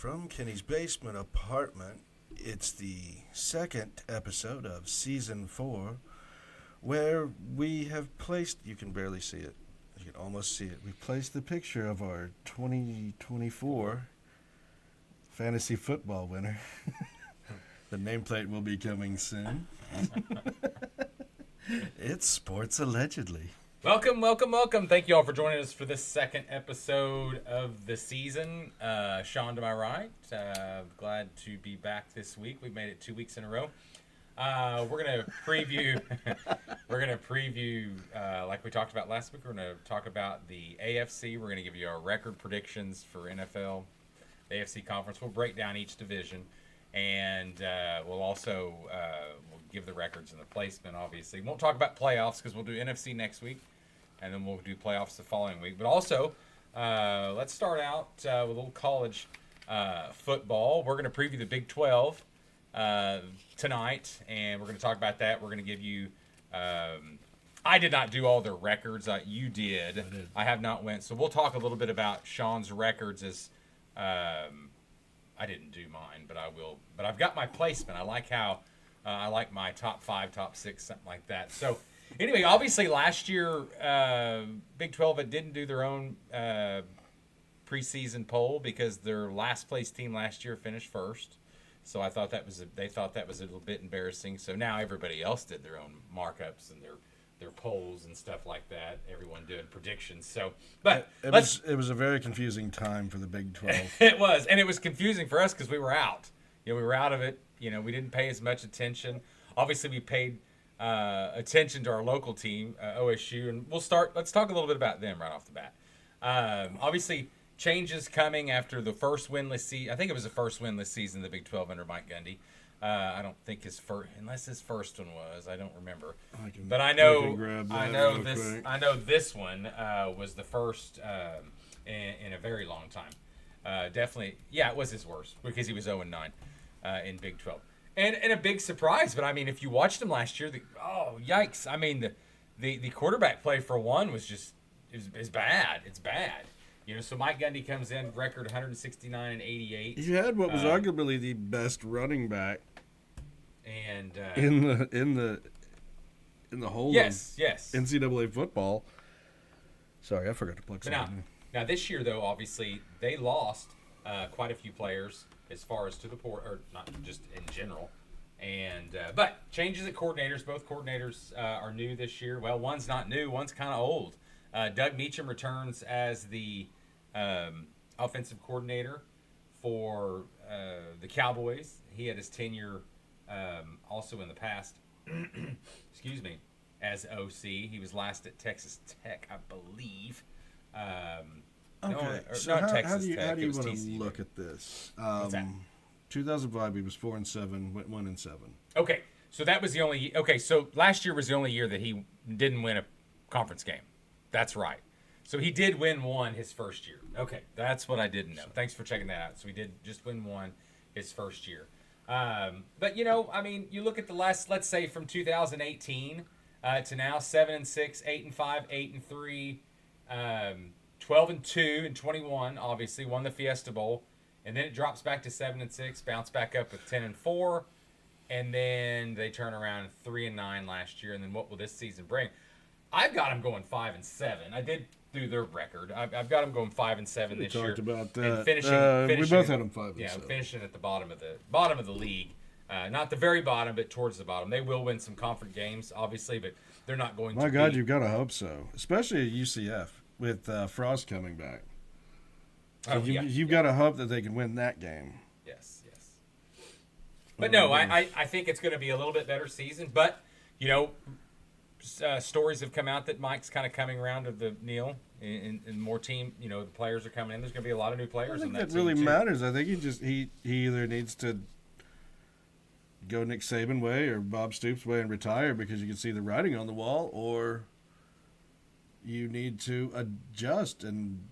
from Kenny's basement apartment. It's the second episode of season 4, where we have placed, you can barely see it, you can almost see it, we placed the picture of our 2024 fantasy football winner. The nameplate will be coming soon. It's Sports Allegedly. Welcome. Thank you all for joining us for this second episode of the season. Sean to my right. Glad to be back this week. We've made it 2 weeks in a row. We're gonna preview. Like we talked about last week. We're gonna talk about the AFC. We're gonna give you our record predictions for NFL, the AFC conference. We'll break down each division, and we'll also we'll give the records and the placement. Obviously, we won't talk about playoffs because we'll do NFC next week. And then we'll do playoffs the following week. But also, let's start out with a little college football. We're going to preview the Big 12 tonight, and we're going to talk about that. We're going to give you I did not do all their records. You did. I did. I have not went. So we'll talk a little bit about Sean's records as I didn't do mine, but I will. But I've got my placement. I like how I like my top 5, top 6, something like that. So anyway, obviously last year, Big 12 didn't do their own preseason poll because their last place team last year finished first. So I thought they thought that was a little bit embarrassing. So now everybody else did their own markups and their polls and stuff like that. Everyone doing predictions. So, but it was a very confusing time for the Big 12. It was, and it was confusing for us because we were out. We were out of it. We didn't pay as much attention. Obviously, we paid attention to our local team, OSU, and let's talk a little bit about them right off the bat. Obviously, changes coming after the first winless season. I think it was the first winless season in the Big 12 under Mike Gundy. I don't think his first, unless his first one was. I don't remember. But I know this one was the first in a very long time. Definitely, yeah, it was his worst because he was 0-9 in Big 12. And a big surprise, but I mean, if you watched him last year, yikes! I mean, the quarterback play for one was just is bad. It's bad. So Mike Gundy comes in, record 169 and 88. You had what was arguably the best running back, and in the whole of NCAA football. Sorry, I forgot to plug something. Now this year, though, obviously they lost quite a few players as far as to the port, or not just in general. And but changes at coordinators. Both coordinators are new this year. Well, one's not new. One's kind of old. Doug Meacham returns as the offensive coordinator for the Cowboys. He had his tenure also in the past, excuse me, as OC. He was last at Texas Tech, I believe. Okay, so how do you want to look at this? 2005, he was 4-7, went 1-7. Okay, so that was the only. Okay, so last year was the only year that he didn't win a conference game. That's right. So he did win one his first year. Okay, that's what I didn't know. Thanks for checking that out. So he did just win one his first year. But I mean, you look at the last, let's say from 2018 to now, 7-6, 8-5, 8-3. 12-2 and 21, obviously won the Fiesta Bowl, and then it drops back to 7-6, bounce back up with 10-4, and then they turn around 3-9 last year. And then what will this season bring? I've got them going 5-7. I did do their record. I've got them going 5-7 this year. We talked about that. And finishing, we both had them 5-7. Yeah, finishing at the bottom of the league. Not the very bottom, but towards the bottom. They will win some conference games, obviously, but they're not going to. My God, you've got to hope so, especially at UCF. With Frost coming back. So you've got to hope that they can win that game. Yes. But no, I think it's going to be a little bit better season. But, stories have come out that Mike's kind of coming around to the Neil and more team. The players are coming in. There's going to be a lot of new players I think on that that really team, matters. I think he either needs to go Nick Saban way or Bob Stoops way and retire because you can see the writing on the wall, or you need to adjust and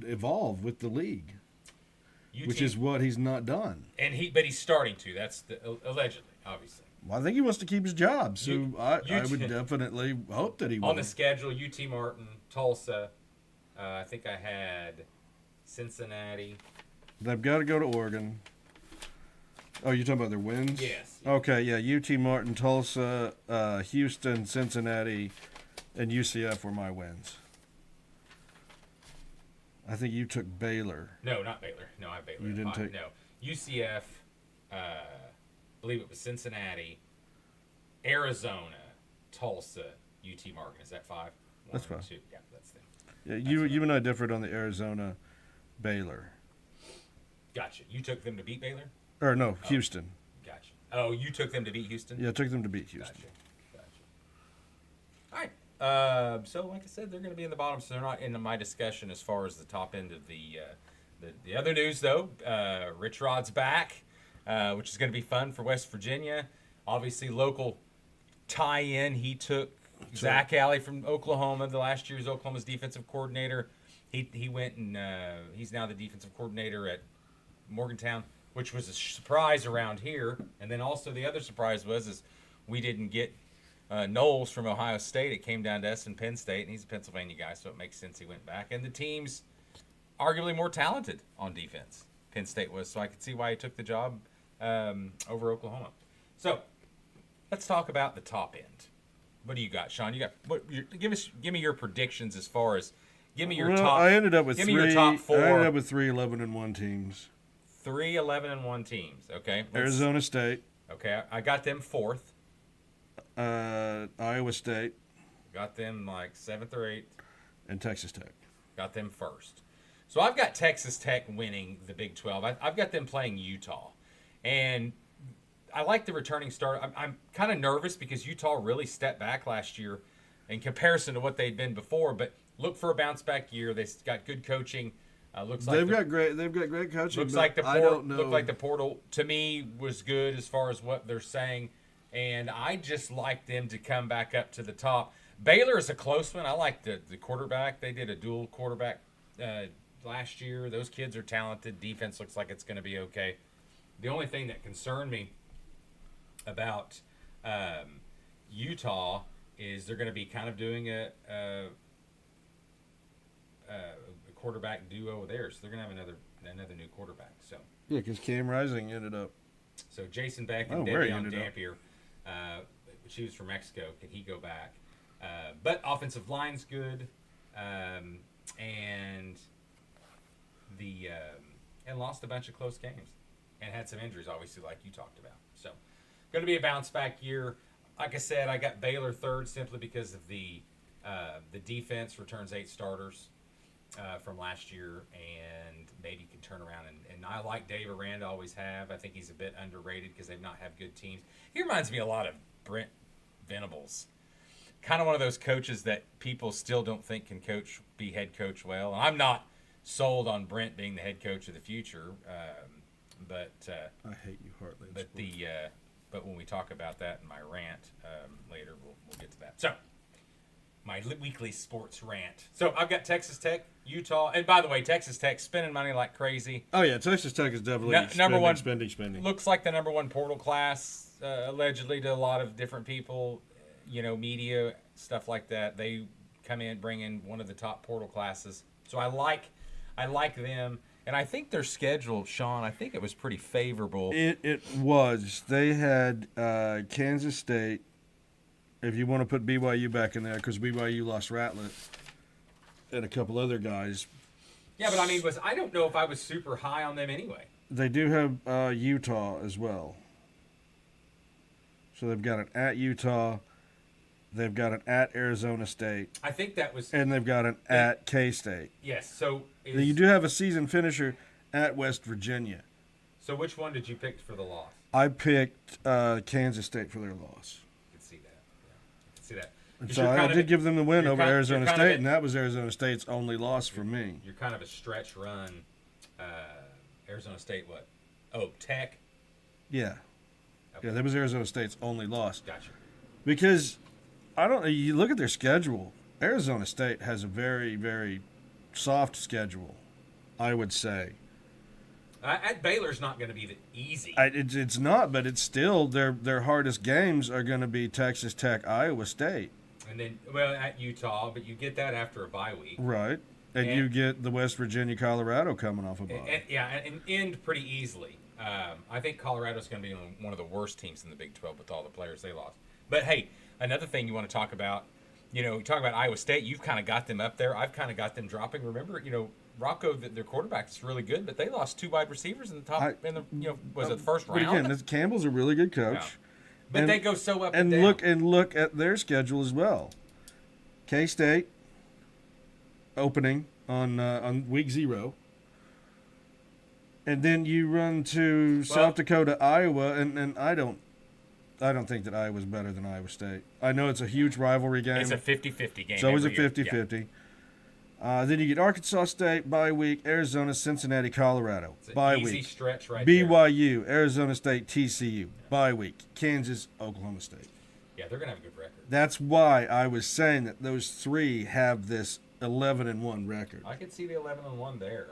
evolve with the league, which is what he's not done. But he's starting to. That's allegedly, obviously. Well, I think he wants to keep his job, so I would definitely hope that he will. On the schedule, UT Martin, Tulsa. I think I had Cincinnati, They've got to go to Oregon. Oh, you're talking about their wins? Yes. Okay, yeah. UT Martin, Tulsa, Houston, Cincinnati, and UCF were my wins. I think you took Baylor. No, not Baylor. No, I have Baylor. You didn't take... No. UCF, I believe it was Cincinnati, Arizona, Tulsa, UT Martin. Is that 5? That's 5. 2. Yeah, that's them. Yeah, you and I differed on the Arizona, Baylor. Gotcha. You took them to beat Baylor? Or no, Houston. Gotcha. Oh, you took them to beat Houston? Yeah, I took them to beat Houston. Gotcha. All right. So, like I said, they're going to be in the bottom, so they're not in my discussion as far as the top end of the other news, though. Rich Rod's back, which is going to be fun for West Virginia. Obviously, local tie-in. He took Zach Alley from Oklahoma, the last year's Oklahoma's defensive coordinator. He went and he's now the defensive coordinator at Morgantown, which was a surprise around here. And then also the other surprise is we didn't get Knowles from Ohio State. It came down to us and Penn State, and he's a Pennsylvania guy, so it makes sense he went back. And the team's arguably more talented on defense. Penn State was, so I could see why he took the job over Oklahoma. So let's talk about the top end. What do you got, Sean? You got give me your predictions as far as top. I ended up with your top 4. I ended up with 3 11-1 teams. 3 11-1 teams. Okay. Arizona State. Okay, I got them 4th. Iowa State. Got them like 7th or 8th. And Texas Tech. Got them 1st. So I've got Texas Tech winning the Big 12. I've got them playing Utah. And I like the returning start. I'm kind of nervous because Utah really stepped back last year in comparison to what they'd been before. But look for a bounce back year. They got good coaching. Looks like they've got great coaching. Looks like the portal to me was good as far as what they're saying, and I just like them to come back up to the top. Baylor is a close one. I like the quarterback. They did a dual quarterback last year. Those kids are talented. Defense looks like it's going to be okay. The only thing that concerned me about Utah is they're going to be kind of doing a quarterback duo there, so they're going to have another new quarterback. So yeah, because Cam Rising ended up. So Jason Beck and Davion Dampier, she was from Mexico. Can he go back? But offensive line's good, and lost a bunch of close games, and had some injuries, obviously, like you talked about. So going to be a bounce back year. Like I said, I got Baylor 3rd simply because of the defense returns 8 starters from last year, and maybe can turn around. And I like Dave Aranda, always have. I think he's a bit underrated because they've not had good teams. He reminds me a lot of Brent Venables. Kind of one of those coaches that people still don't think can be head coach well. And I'm not sold on Brent being the head coach of the future, but I hate you, Heartland. But when we talk about that in my rant later, we'll get to that. So my weekly sports rant. So I've got Texas Tech, Utah, and by the way, Texas Tech spending money like crazy. Oh yeah, Texas Tech is definitely spending. Looks like the number 1 portal class, allegedly, to a lot of different people, media, stuff like that. They come in, bring in one of the top portal classes. So I like them, and I think their schedule, Sean, I think it was pretty favorable. It was. They had Kansas State. If you want to put BYU back in there, because BYU lost Rattler and a couple other guys. Yeah, but I don't know if I was super high on them anyway. They do have Utah as well. So they've got an at Utah. They've got an at Arizona State. I think that was. And they've got an at K-State. Yes, so. You do have a season finisher at West Virginia. So which one did you pick for the loss? I picked Kansas State for their loss. That. And so I did give them the win over Arizona State, and that was Arizona State's only loss for me. You're kind of a stretch run. Arizona State, what? Oh, Tech? Yeah. Okay. Yeah, that was Arizona State's only loss. Gotcha. Because, you look at their schedule, Arizona State has a very, very soft schedule, I would say. At Baylor's not going to be easy. It's not, but it's still their hardest games are going to be Texas Tech, Iowa State, and then at Utah. But you get that after a bye week, right? And you get the West Virginia, Colorado coming off a bye. And end pretty easily. I think Colorado's going to be one of the worst teams in the Big 12 with all the players they lost. But, hey, another thing you want to talk about, you talk about Iowa State. You've kind of got them up there. I've kind of got them dropping. Remember, Rocco, their quarterback is really good, but they lost 2 wide receivers in the top. Was it the first round? But again, Campbell's a really good coach. Yeah. But they go so up and down. Look at their schedule as well. K-State opening on week 0. And then you run to South Dakota, Iowa, and I don't think that Iowa's better than Iowa State. I know it's a huge rivalry game. It's a 50-50 game. It's always a 50-50. Then you get Arkansas State, bye week, Arizona, Cincinnati, Colorado, bye week. Easy stretch right BYU, Arizona State, TCU, bye week, Kansas, Oklahoma State. Yeah, they're going to have a good record. That's why I was saying that those 3 have this 11-1 record. I could see the 11-1 there.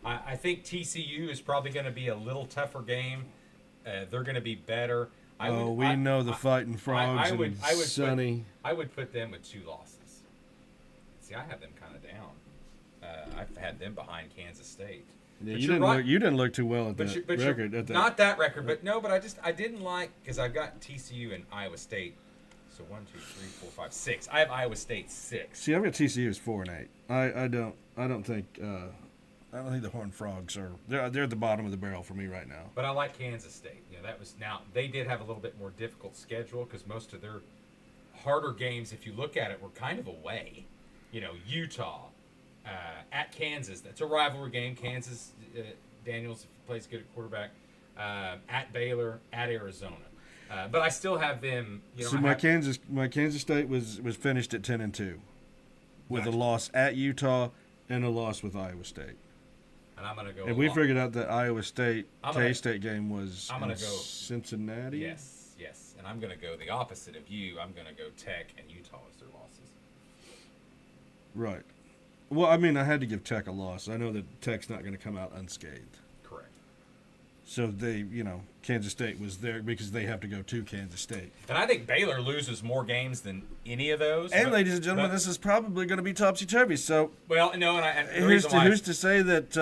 I think TCU is probably going to be a little tougher game. They're going to be better. We know the Fighting Frogs and Sonny. I would put them with 2 losses. See, I have them kind of down. I've had them behind Kansas State. Yeah, you didn't look too well at that record. Not that record, but I didn't like, because I've got TCU and Iowa State. So 1, 2, 3, 4, 5, 6. I have Iowa State 6. See, I've got TCU as 4-8. I don't think the Horned Frogs are. They're at the bottom of the barrel for me right now. But I like Kansas State. Now they did have a little bit more difficult schedule because most of their harder games, if you look at it, were kind of away. Utah, at Kansas. That's a rivalry game. Kansas, Daniels plays good at quarterback. At Baylor, at Arizona. But I still have them. So my Kansas State was finished at 10-2, with a loss at Utah and a loss with Iowa State. And I'm gonna go. And we figured out that Iowa State K-State game was Cincinnati. Yes, and I'm gonna go the opposite of you. I'm gonna go Tech and Utah as their losses. Right. Well, I mean, I had to give Tech a loss. I know that Tech's not going to come out unscathed. Correct. So Kansas State was there because they have to go to Kansas State. And I think Baylor loses more games than any of those. And ladies and gentlemen, this is probably going to be topsy-turvy. So who's to say that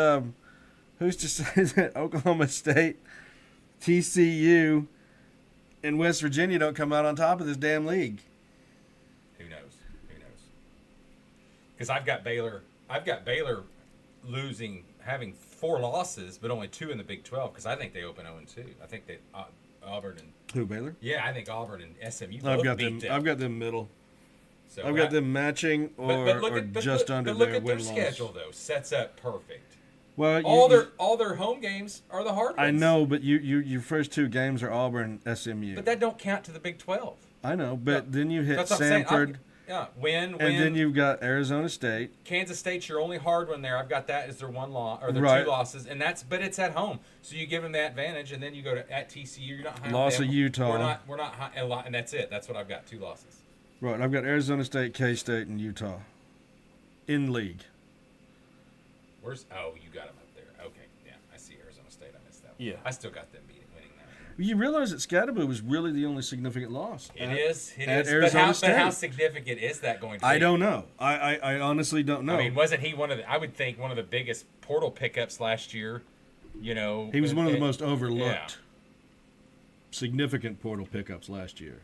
Oklahoma State, TCU, and West Virginia don't come out on top of this damn league? Who knows? Because I've got Baylor having 4 losses, but only 2 in the Big 12. Because I think they open 0-2. I think that Auburn and who, Baylor? Yeah, I think Auburn and SMU. I've got them middle. So I've got them matching or just under their win-loss. But look at their schedule though. Sets up perfect. Well, all their home games are the hard ones. I know, but your first 2 games are Auburn, SMU. But that don't count to the Big 12. I know, but then you hit Samford. Win. And then you've got Arizona State. Kansas State's your only hard one there. I've got that as their 1 loss or their 2 losses, but it's at home, so you give them the advantage, and then you go at TCU. You're not high loss of Utah. We're not high a lot, and that's it. That's what I've got 2 losses. Right, I've got Arizona State, K-State, and Utah in league. You got them up there. Okay, yeah, I see Arizona State. I missed that one. Yeah, I still got them winning that one. You realize that Scatterbo was really the only significant loss. It is. Arizona State. But how significant is that going to be? I don't know. I honestly don't know. I mean, wasn't he I would think one of the biggest portal pickups last year? He was one of the most overlooked, significant portal pickups last year.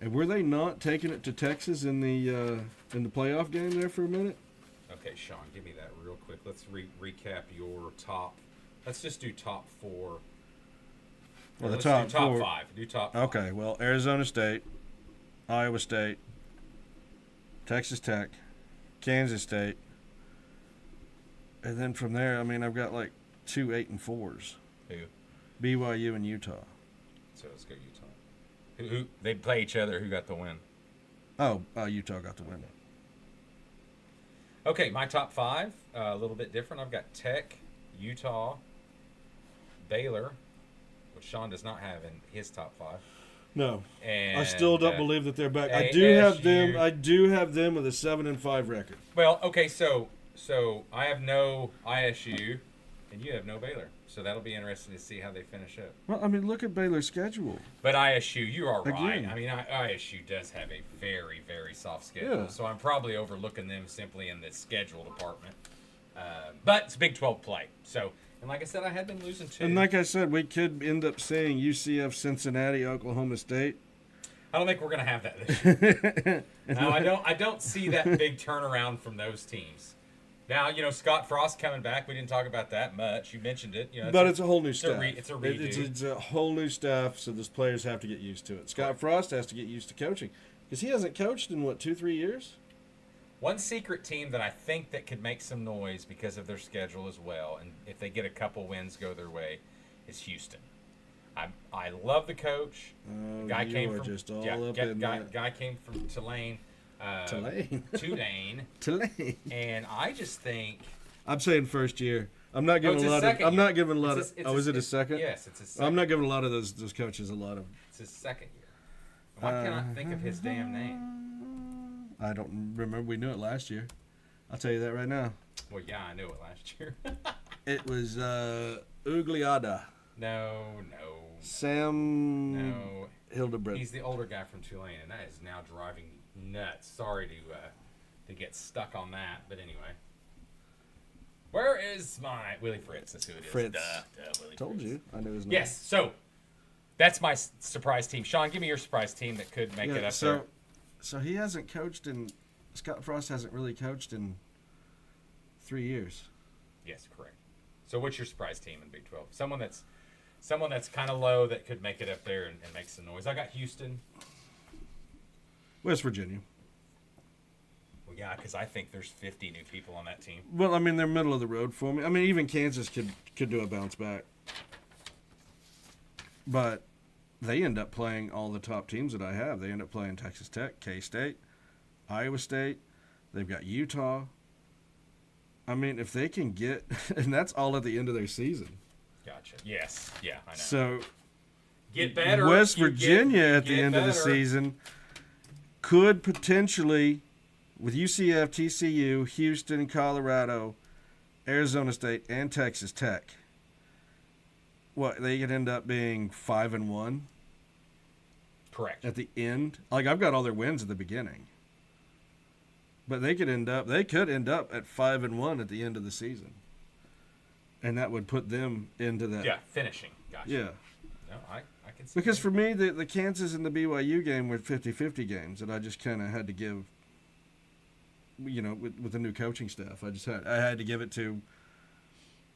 And were they not taking it to Texas in the playoff game there for a minute? Okay, Sean, give me that real quick. Let's recap your top. Let's just do top 4. Well, the top 4. 5. Do top 5. Okay, well, Arizona State, Iowa State, Texas Tech, Kansas State, and then from there, I mean, I've got like 2 8-4s. Who? BYU and Utah. So let's go Utah. Who they play each other? Who got the win? Utah got the win. Okay, my top 5, a little bit different. I've got Tech, Utah, Baylor, which Sean does not have in his top 5. No, and I still don't believe that they're back. I do have them with a 7-5 record. Well, okay, so I have no ISU And you have no Baylor. So that'll be interesting to see how they finish up. Well, I mean, look at Baylor's schedule. But ISU, you are right. Again. I mean, ISU does have a very, very soft schedule. Yeah. So I'm probably overlooking them simply in the schedule department. But it's Big 12 play. So, and like I said, I had them losing too. And like I said, we could end up seeing UCF, Cincinnati, Oklahoma State. I don't think we're going to have that this year. No, I don't see that big turnaround from those teams. Now, Scott Frost coming back. We didn't talk about that much. You mentioned it. But it's a whole new staff. It's a redo. It's a whole new staff, so those players have to get used to it. Scott Frost has to get used to coaching because he hasn't coached in, 2-3 years? One secret team that I think that could make some noise because of their schedule as well, and if they get a couple wins go their way, is Houston. I love the coach. Oh, Guy you came are from just all up in that. Guy came from Tulane. Tulane. And I just think I'm saying first year. I'm not giving it's a his lot of. second I'm year. not giving a lot It's of. his- Oh, is it his second? Yes, it's his second. I'm not giving a lot of those coaches a lot of. It's his second year. Why can't I think of his damn name? I don't remember. We knew it last year. I'll tell you that right now. Well, yeah, I knew it last year. It was Ugliada. No. Sam No. Hildebrandt. He's the older guy from Tulane, and that is now driving me nuts. Sorry to get stuck on that, but anyway. Where is my Willie Fritz? That's who it is. Fritz. Duh, Willie Told Fritz. you. I knew his name. Yes. So that's my surprise team. Sean, give me your surprise team that could make it up there. So he hasn't coached in. Scott Frost hasn't really coached in 3 years. Yes, correct. So what's your surprise team in Big 12? Someone that's kind of low that could make it up there and make some noise. I got Houston. West Virginia. Well, yeah, because I think there's 50 new people on that team. Well, I mean, they're middle of the road for me. I mean, even Kansas could do a bounce back. But they end up playing all the top teams that I have. They end up playing Texas Tech, K-State, Iowa State. They've got Utah. I mean, if they can get – and that's all at the end of their season. Gotcha. Yes. Yeah, I know. So get better. West Virginia at the end of the season could potentially, with UCF, TCU, Houston, Colorado, Arizona State, and Texas Tech, they could end up being 5-1. Correct. At the end. Like, I've got all their wins at the beginning. But they could end up at 5-1 at the end of the season. And that would put them into that. Yeah, finishing. Gotcha. Yeah. No, I can see Because that. for me, the Kansas and the BYU game were 50-50 games that I just kind of had to give, with the new coaching staff. I had to give it to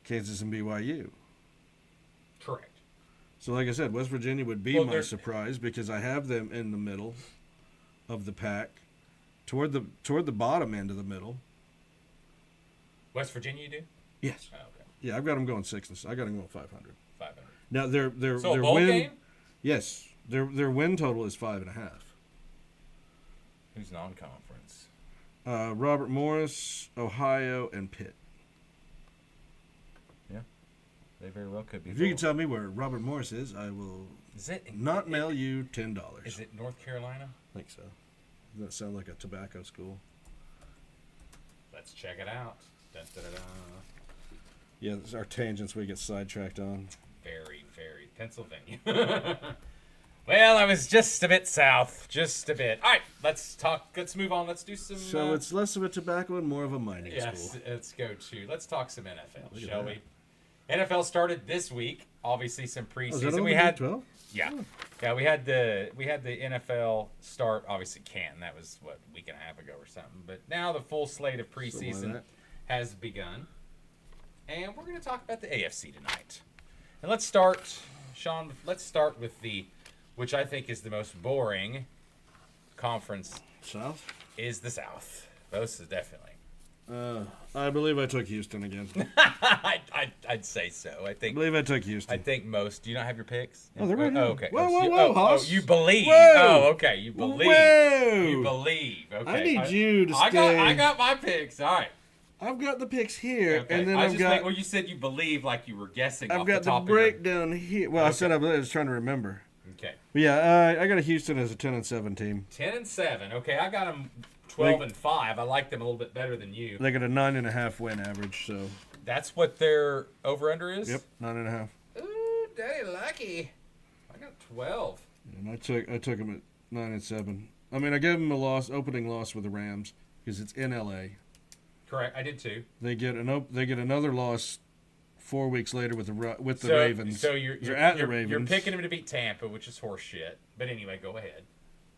Kansas and BYU. Correct. So like I said, West Virginia would be my surprise because I have them in the middle of the pack, toward the bottom end of the middle. West Virginia, you do? Yes. Oh, okay. Yeah, I've got them going 6. I got them going 500. 500. Now their So their a bowl win. game? Yes, their win total is 5.5. Who's non-conference? Robert Morris, Ohio, and Pitt. Yeah, they very well could be. If you can tell me where Robert Morris is, I will not mail you $10. Is it North Carolina? I think so. Does that sound like a tobacco school? Let's check it out. Dun, dun, dun, dun. Yeah, it's our tangents we get sidetracked on. Very, very Pennsylvania. Well, I was just a bit south, just a bit. All right, let's move on. Let's do some. So it's less of a tobacco and more of a mining school. Let's let's talk some NFL, Look at shall that. we? NFL started this week. Obviously, some preseason. Is that on we the had Big 12? Yeah, yeah. We had the NFL start. Obviously, Canton. That was a week and a half ago or something. But now the full slate of Something like preseason that. has begun, and we're going to talk about the AFC tonight. And let's start, Sean. Let's start with which I think is the most boring conference. South? Is the South. Most is definitely. I believe I took Houston again. I'd say so. I I think. believe I took Houston. I think most. Do you not have your picks? Oh, they're right here. okay. Whoa, Hoss. you believe. Whoa. Oh, okay. You believe. Whoa. You believe. Okay. I need you to I stay. got my picks. All right. I've got the picks here, Okay. and then Well, you said you believe like you were guessing. I've off got the top breakdown here. Well, I Okay. said I was trying to remember. Okay. But yeah, I got a Houston as a 10-7 team. 10-7. Okay, I got them 12-5. I like them a little bit better than you. They got a 9.5 win average, so That's what their over-under is? Yep, 9.5. Ooh, daddy lucky. I got 12. And I took them at 9-7. I mean, I gave them a opening loss with the Rams because it's in LA. Correct, I did too. They get another loss 4 weeks later with the Ravens. So you're the Ravens. You're picking them to beat Tampa, which is horse shit. But anyway, go ahead,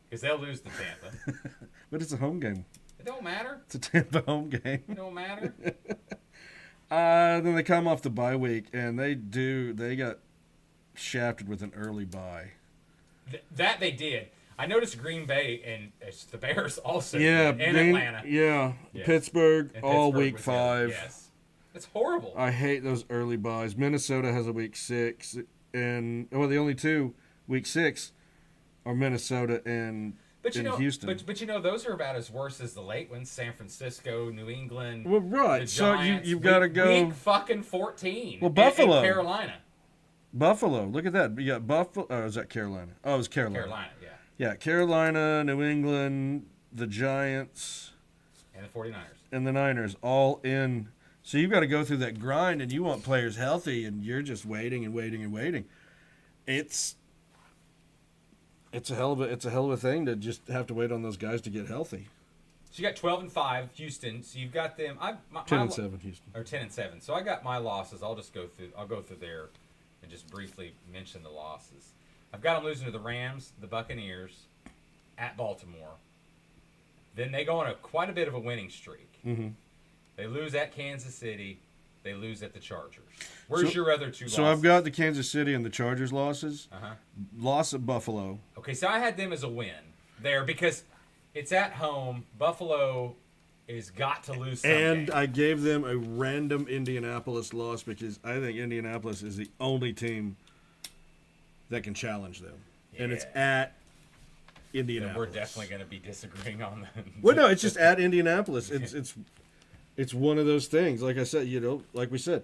because they'll lose to Tampa. But it's a home game. It don't matter. It's a Tampa home game. It don't matter. Then they come off the bye week, and they got shafted with an early bye. That they did. I noticed Green Bay and the Bears also. Yeah, and Atlanta. Yeah, Yes. Pittsburgh And all Pittsburgh week was 5. Yes, it's horrible. I hate those early buys. Minnesota has a week 6, and the only 2 week 6 are Minnesota and Houston. But those are about as worse as the late ones. San Francisco, New England. Well, right. The So Giants. you've got to go. Week fucking 14. Well, Buffalo. And Carolina. Buffalo. Look at that. You got Buffalo. Oh, is that Carolina? Oh, it was Carolina. Carolina, yeah. Yeah, Carolina, New England, the Giants, And the 49ers. and the Niners all in. So you've got to go through that grind, and you want players healthy, and you're just waiting and waiting and waiting. It's a hell of a thing to just have to wait on those guys to get healthy. So you got 12-5, Houston. So you've got them. 10-7, Houston. Or 10-7. So I got my losses. I'll go through there and just briefly mention the losses. I've got them losing to the Rams, the Buccaneers, at Baltimore. Then they go on quite a bit of a winning streak. Mm-hmm. They lose at Kansas City. They lose at the Chargers. Where's your other 2 losses? So I've got the Kansas City and the Chargers losses. Uh-huh. Loss at Buffalo. Okay, so I had them as a win there because it's at home. Buffalo has got to lose some And game. I gave them a random Indianapolis loss because I think Indianapolis is the only team that can challenge them. Yeah. And it's at Indianapolis. Then we're definitely going to be disagreeing on that. Well, no, it's just at Indianapolis. It's one of those things. Like I said, like we said,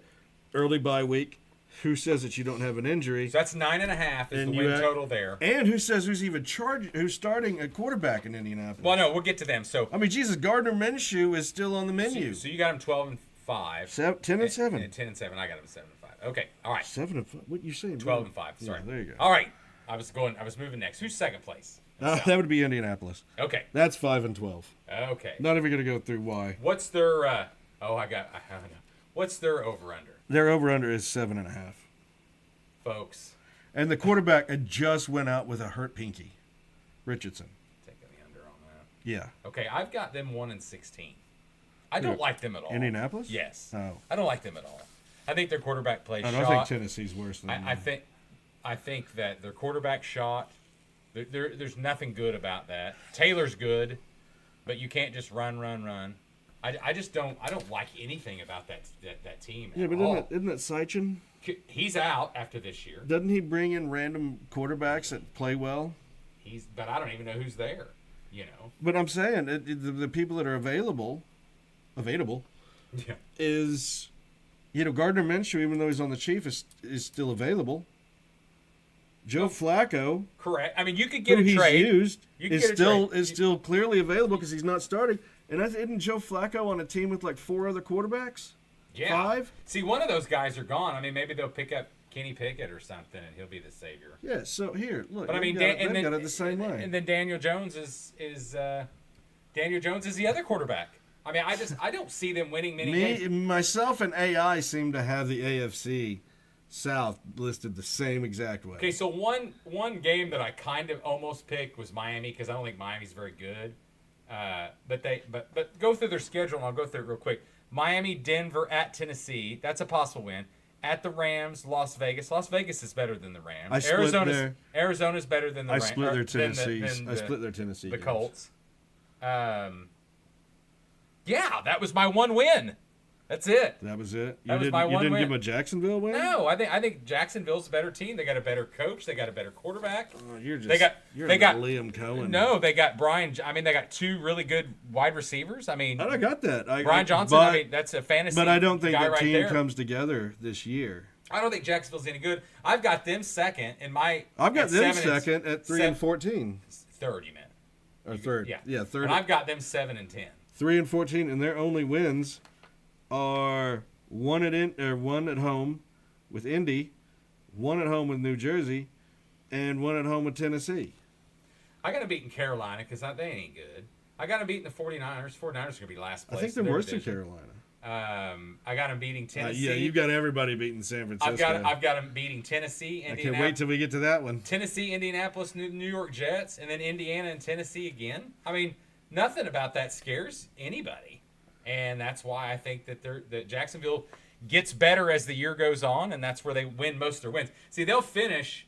early bye week. Who says that you don't have an injury? So that's 9.5 is the win total there. And who says who's starting a quarterback in Indianapolis? Well, no, we'll get to them. So I mean, Jesus, Gardner Minshew is still on the menu. So you got him 12-5. 10-7. And 10-7. I got him 7-5. Okay, all right. 7-5. What you saying? 12-5. Sorry. Yeah, there you go. All right. I was moving next. Who's second place? That would be Indianapolis. Okay. That's 5-12. Okay. Not even going to go through why. What's their? I know. What's their over/under? Their over/under is 7.5. Folks. And the quarterback had just went out with a hurt pinky, Richardson. Taking the under on that. Yeah. Okay, I've got them 1-16. I don't like them at all. Indianapolis? Yes. Oh. I don't like them at all. I think their quarterback plays I shot. don't think Tennessee's worse than I think that their quarterback shot. There's nothing good about that. Taylor's good, but you can't just run. I just don't. I don't like anything about that team. Yeah, but isn't that Seichin? He's out after this year. Doesn't he bring in random quarterbacks that play well? But I don't even know who's there. But I'm saying the people that are available, Yeah. is, Gardner Minshew, even though he's on the Chiefs, is still available. Joe Flacco, Correct. I mean, you could get who a trade. He's used, is trade. still clearly available because he's not starting. And isn't Joe Flacco on a team with like 4 other quarterbacks? Yeah. 5? See, one of those guys are gone. I mean, maybe they'll pick up Kenny Pickett or something, and he'll be the savior. Yeah. So here, look. But I mean, they've got it the same way. And then Daniel Jones is the other quarterback. I mean, I don't see them winning many games. Myself, and AI seem to have the AFC South listed the same exact way. Okay, so one game that I kind of almost picked was Miami because I don't think Miami's very good. But go through their schedule and I'll go through it real quick. Miami, Denver, at Tennessee. That's a possible win. At the Rams, Las Vegas. Las Vegas is better than the Rams. Arizona's better than the Rams. I split their Tennessee. I split their Tennessee. The Colts. Yeah, that was my one win. That's it. That was it. That was my one win. You didn't give them a Jacksonville win? No, I think Jacksonville's a better team. They got a better coach. They got a better quarterback. Oh, you're they got Liam Cohen. No, they got Brian. I mean, they got 2 really good wide receivers. I mean, I got that. Brian Johnson. I mean, that's a fantasy. But I don't think guy that team there. comes together this year. I don't think Jacksonville's any good. I've got them second in my. I've got them second at 3-14. Third, you meant? Or third? Yeah, third. And I've got them 7-10. 3-14, and their only wins are one at home with Indy, one at home with New Jersey, and one at home with Tennessee. I got them beating Carolina because they ain't good. I got them beating the 49ers. 49ers are going to be last place. I think they're worse than Carolina. I got them beating Tennessee. Yeah, you've got everybody beating San Francisco. I've got them beating Tennessee, I can't wait till we get to that one. Tennessee, Indianapolis, New York Jets, and then Indiana and Tennessee again. I mean, nothing about that scares anybody, and that's why I think that Jacksonville gets better as the year goes on, and that's where they win most of their wins. See, they'll finish.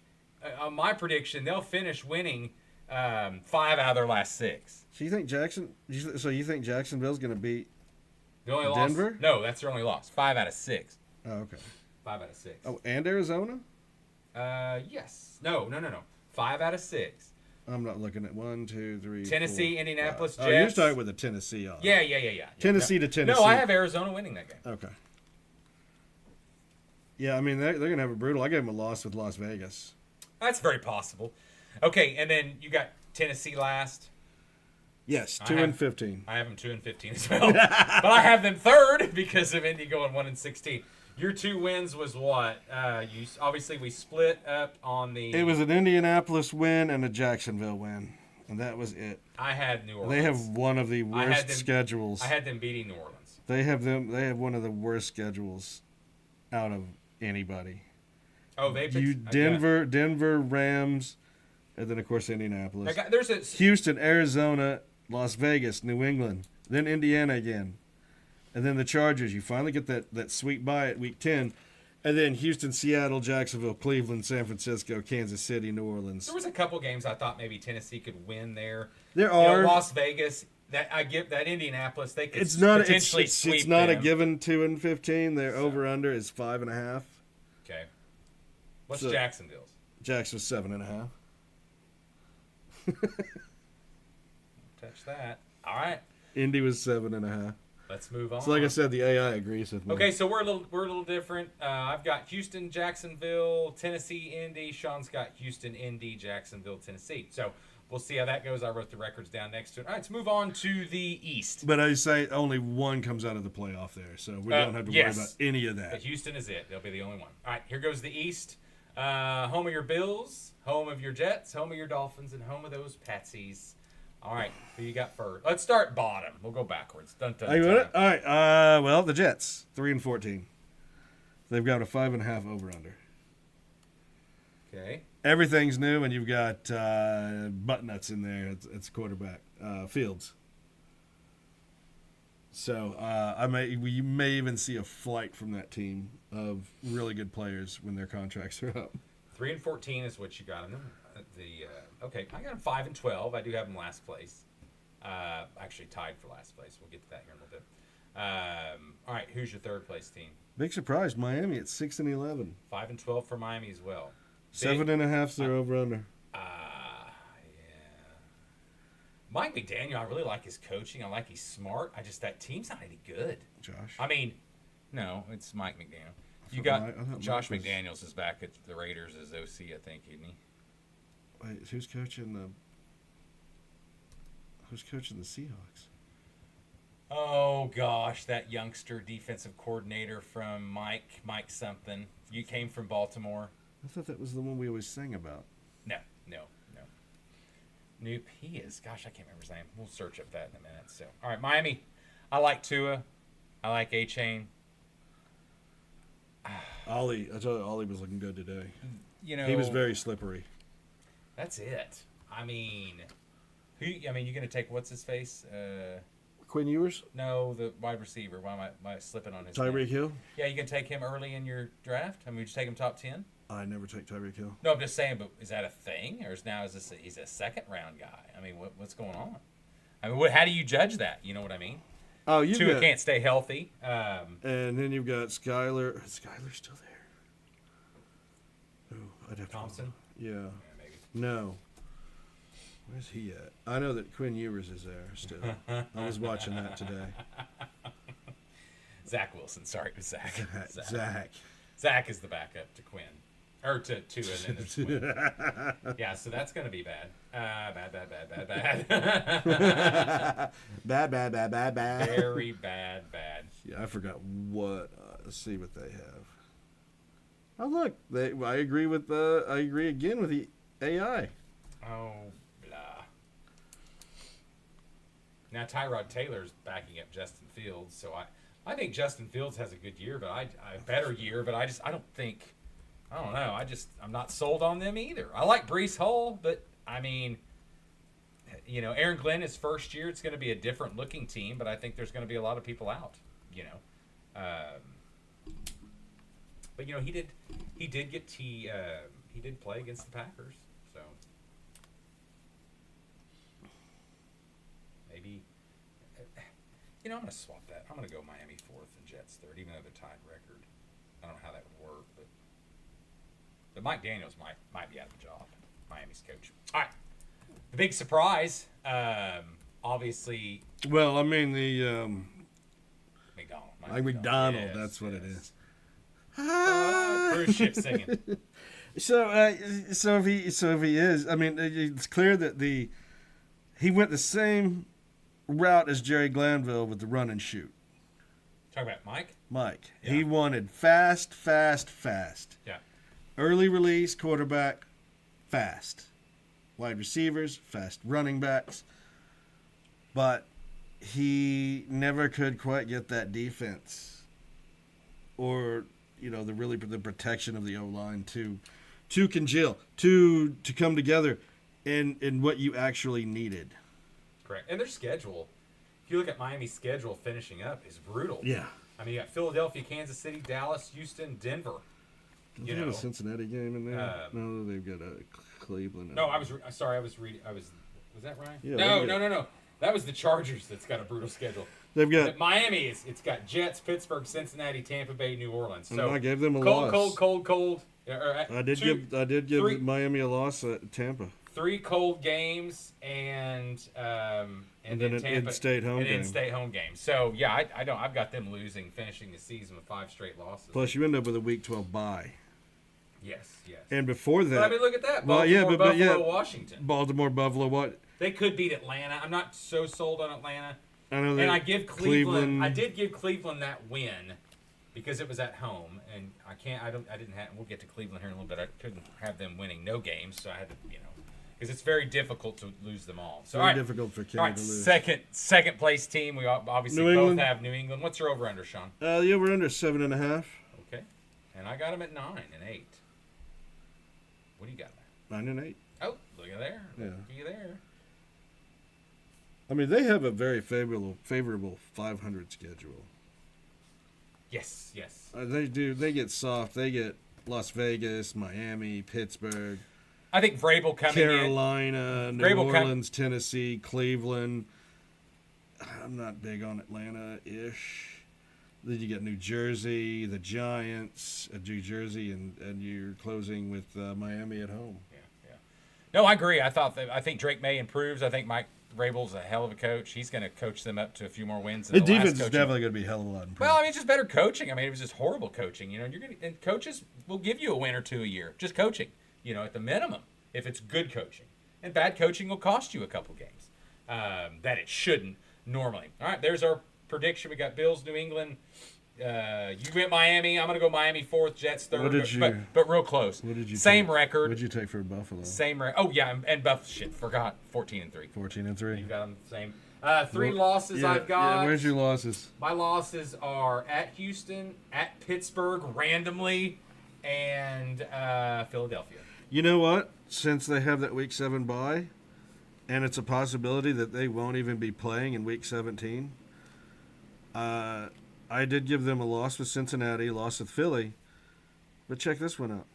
On my prediction, they'll finish winning 5 out of their last 6. So you think Jacksonville's going to beat The only Denver? Loss? No, that's their only loss. 5 out of 6. Oh, okay. 5 out of 6. Oh, and Arizona? Yes. No. 5 out of 6. I'm not looking at 1, 2, 3. Tennessee, 4, Indianapolis, 5. Jets. Oh, you're starting with the Tennessee on. Yeah. Tennessee to Tennessee. No, I have Arizona winning that game. Okay. Yeah, I mean, they're going to have a brutal. I gave them a loss with Las Vegas. That's very possible. Okay, and then you got Tennessee last. Yes, 2-15. I have them 2-15 as well, but I have them third because of Indy going 1-16. Your 2 wins was what? Obviously we split up on the. It was an Indianapolis win and a Jacksonville win, and that was it. I had New Orleans. They have one of the worst schedules. I had them beating New Orleans. They have one of the worst schedules out of anybody. Oh, Denver, Rams, and then of course Indianapolis. Houston, Arizona, Las Vegas, New England, then Indiana again, and then the Chargers. You finally get that sweet bye at week 10, and then Houston, Seattle, Jacksonville, Cleveland, San Francisco, Kansas City, New Orleans. There was a couple games I thought maybe Tennessee could win there. There are Las Vegas. That Indianapolis. They could potentially sweep. It's not them. a given 2-15. Their over under is 5.5. Okay. What's Jacksonville's? Jacksonville's 7.5. Touch that. All right. Indy was 7.5. Let's move on. So like I said, the AI agrees with me. Okay, so we're a little different. I've got Houston, Jacksonville, Tennessee, Indy. Sean's got Houston, Indy, Jacksonville, Tennessee. So we'll see how that goes. I wrote the records down next to it. All right, let's move on to the East. But I say only one comes out of the playoff there, so we don't have to worry about any of that. But Houston is it. They'll be the only one. All right, here goes the East. Home of your Bills, home of your Jets, home of your Dolphins, and home of those Patsies. All right, who you got first? Let's start bottom. We'll go backwards. Dun, dun, dun. All right. Well, the Jets, 3-14. They've got a 5.5 over under. Okay. Everything's new, and you've got Buttnuts in there. It's quarterback, Fields. So you may even see a flight from that team of really good players when their contracts are up. 3-14 is what you got in them. Okay, I got them 5-12. I do have them last place. Actually tied for last place. We'll get to that here in a little bit. All right, who's your third place team? Big surprise, Miami at 6-11. 5-12 for Miami as well. 7.5 their over under. Yeah. Mike McDaniel, I really like his coaching. I like he's smart. That team's not any good. Josh. I mean, no, it's Mike McDaniel. You got Josh McDaniels is back at the Raiders as OC, I think, isn't he? Wait, who's coaching the Seahawks? Oh gosh, that youngster defensive coordinator from Mike something. You came from Baltimore. I thought that was the one we always sang about. No. Nope, he is. Gosh, I can't remember his name. We'll search up that in a minute. So, all right, Miami. I like Tua. I like A-Chain. I told you, Ollie was looking good today. You know, he was very slippery. That's it. I mean, you going to take what's his face? Quinn Ewers? No, the wide receiver. Why am I slipping on his Tyreek name? Hill? Yeah, you can take him early in your draft. I mean, would you take him top 10? I never take Tyreek Hill. No, I'm just saying. But is that a thing, or he's a second round guy? I mean, what's going on? I mean, how do you judge that? You know what I mean? Oh, Tua can't stay healthy. And then you've got Skyler. Is Skyler still there? Oh, I'd have Thompson. Yeah. Maybe. No. Where's he at? I know that Quinn Ewers is there still. I was watching that today. Zach Wilson. Sorry, Zach. Zach is the backup to Quinn. Or to Tua, and then there's Quinn. Yeah, so that's going to be bad. Bad. Bad. Very bad. Yeah, I forgot what. Let's see what they have. Oh, look. I agree again with the AI. Oh, blah. Now Tyrod Taylor's backing up Justin Fields, so I think Justin Fields has a good year, but a better year, but I don't know. I'm not sold on them either. I like Breece Hall, but I mean, Aaron Glenn is first year. It's going to be a different looking team, but I think there's going to be a lot of people out. But he did play against the Packers, so maybe I'm going to swap that. I'm going to go Miami 4th and Jets 3rd, even though they're tied record. I don't know how that would work, but Mike Daniels might be out of a job. Miami's coach. All right, the big surprise, obviously. Well, I mean the McDonald. Mike McDonald. Yes, that's what it is. Cruise ship singing. So if he is, I mean, it's clear that he went the same route as Jerry Glanville with the run and shoot. Talk about Mike. Yeah. He wanted fast. Yeah. Early release quarterback, fast. Wide receivers, fast running backs. But he never could quite get that defense, or the protection of the O-line to congeal, to come together in what you actually needed. Correct. And their schedule, if you look at Miami's schedule finishing up, is brutal. Yeah. I mean, you got Philadelphia, Kansas City, Dallas, Houston, Denver. They got a Cincinnati game in there. No, they've got a Cleveland. No, I was reading. Was that Ryan? Yeah, No. That was the Chargers that's got a brutal schedule. They've got But Miami it's got Jets, Pittsburgh, Cincinnati, Tampa Bay, New Orleans. So I gave them a loss. Cold. I did give Miami a loss at Tampa. 3 cold games and then an Tampa, in-state home game. In-state home game. So yeah, I've got them finishing the season with 5 straight losses. Plus, you end up with a Week 12 bye. Yes. And before that, but I mean, look at that. Buffalo, Washington. Baltimore, Buffalo, what? They could beat Atlanta. I'm not so sold on Atlanta. I know. And I give Cleveland. I did give Cleveland that win because it was at home, and I didn't have. We'll get to Cleveland here in a little bit. I couldn't have them winning no games, so I had to, because it's very difficult to lose them all. So very difficult for Kenny to lose. Second place team. We obviously both have New England. What's your over under, Sean? We're under 7.5. Okay, and I got them at 9 and 8. What do you got there? 9 and 8. Oh, look at there. Yeah. Looky there. I mean, they have a very favorable 500 schedule. Yes. They do. They get soft. They get Las Vegas, Miami, Pittsburgh. I think Vrabel coming Carolina, New Orleans, Tennessee, Cleveland. I'm not big on Atlanta-ish. Then you get New Jersey, the Giants, New Jersey, and you're closing with Miami at home. Yeah. No, I agree. I think Drake May improves. I think Mike Vrabel's a hell of a coach. He's going to coach them up to a few more wins. The defense is definitely going to be a hell of a lot improved. Well, I mean, it's just better coaching. I mean, it was just horrible coaching. And coaches will give you a win or two a year, just coaching. At the minimum, if it's good coaching. And bad coaching will cost you a couple games. That it shouldn't normally. All right, there's our prediction. We got Bills, New England. You went Miami. I'm going to go Miami 4th, Jets 3rd. What did you? But real close. What did you? Same record. What did you take for Buffalo? Same record. Oh yeah, and forgot 14-3. 14-3. You got them the same. 3 losses I've got. Yeah, where's your losses? My losses are at Houston, at Pittsburgh randomly, and Philadelphia. You know what? Since they have that Week 7 bye, and it's a possibility that they won't even be playing in Week 17, I did give them a loss with Cincinnati, loss with Philly, but check this one out.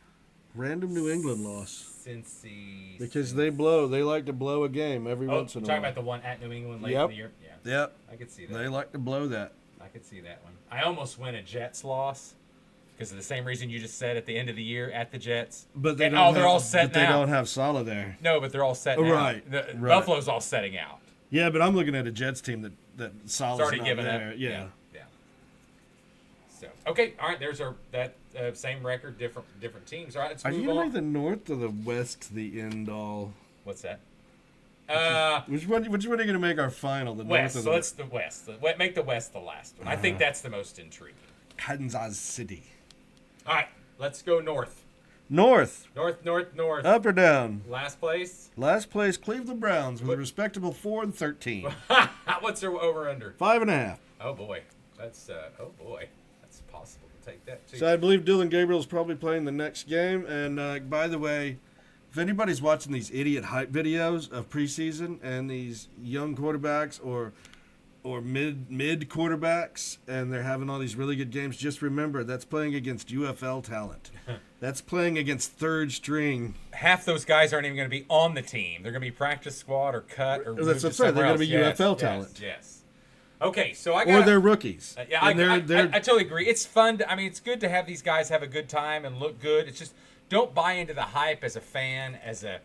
Random New England loss. Cincy. Because they like to blow a game every once in a while. Talking about the one at New England late in the year? Yeah. Yep. I could see that. They like to blow that. I could see that one. I almost win a Jets loss because of the same reason you just said at the end of the year at the Jets. But they're all setting out. They don't have Saleh there. No, but they're all setting out. Right. Buffalo's all setting out. Yeah, but I'm looking at a Jets team that Saleh's already not given there. up. Yeah. So okay, all right. There's that same record, different teams. All right, let's move on. Are you going to make the North or the West the end all? What's that? Which one are you going to make our final? The West. North or so let's the West. Make the West the last one. I think that's the most intriguing. Kansas City. All right, let's go north. North. North. Up or down? Last place. Last place, Cleveland Browns with a respectable 4-13. What's their over under? 5.5. Oh boy, that's possible to take that too. So I believe Dylan Gabriel is probably playing the next game. And by the way, if anybody's watching these idiot hype videos of preseason and these young quarterbacks or mid quarterbacks and they're having all these really good games, just remember that's playing against UFL talent. That's playing against third string. Half those guys aren't even going to be on the team. They're going to be practice squad or cut or that's what I'm saying. They're going to be UFL talent. Yes. Okay, so I got. Or they're rookies. I totally agree. It's fun. It's good to have these guys have a good time and look good. It's just don't buy into the hype as a fan, as a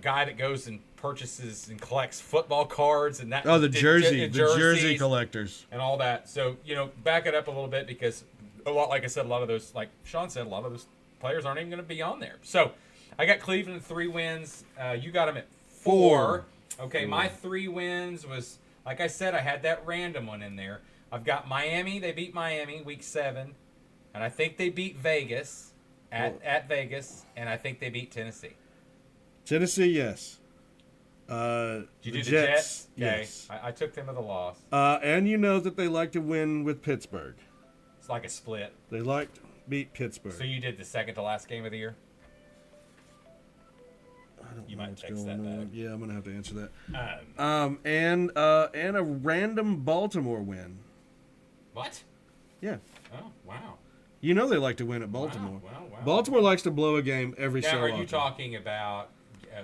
guy that goes and purchases and collects football cards and that. Oh, the jersey collectors and all that. So back it up a little bit because like I said, a lot of those, like Sean said, a lot of those players aren't even going to be on there. So I got Cleveland 3 wins. You got them at 4. Okay, my 3 wins was, like I said, I had that random one in there. I've got Miami. They beat Miami week 7, and I think they beat Vegas at Vegas, and I think they beat Tennessee. Tennessee, yes. Did you do the Jets? Okay. Yes. I took them at a loss. And you know that they like to win with Pittsburgh. It's like a split. They like to beat Pittsburgh. So you did the second to last game of the year? I don't You know might what's text going that on. back. Yeah, I'm gonna have to answer that. Um, And a random Baltimore win. What? Yeah. Oh, wow. You know they like to win at Baltimore. Wow. Baltimore likes to blow a game every Now, so are often. you talking about...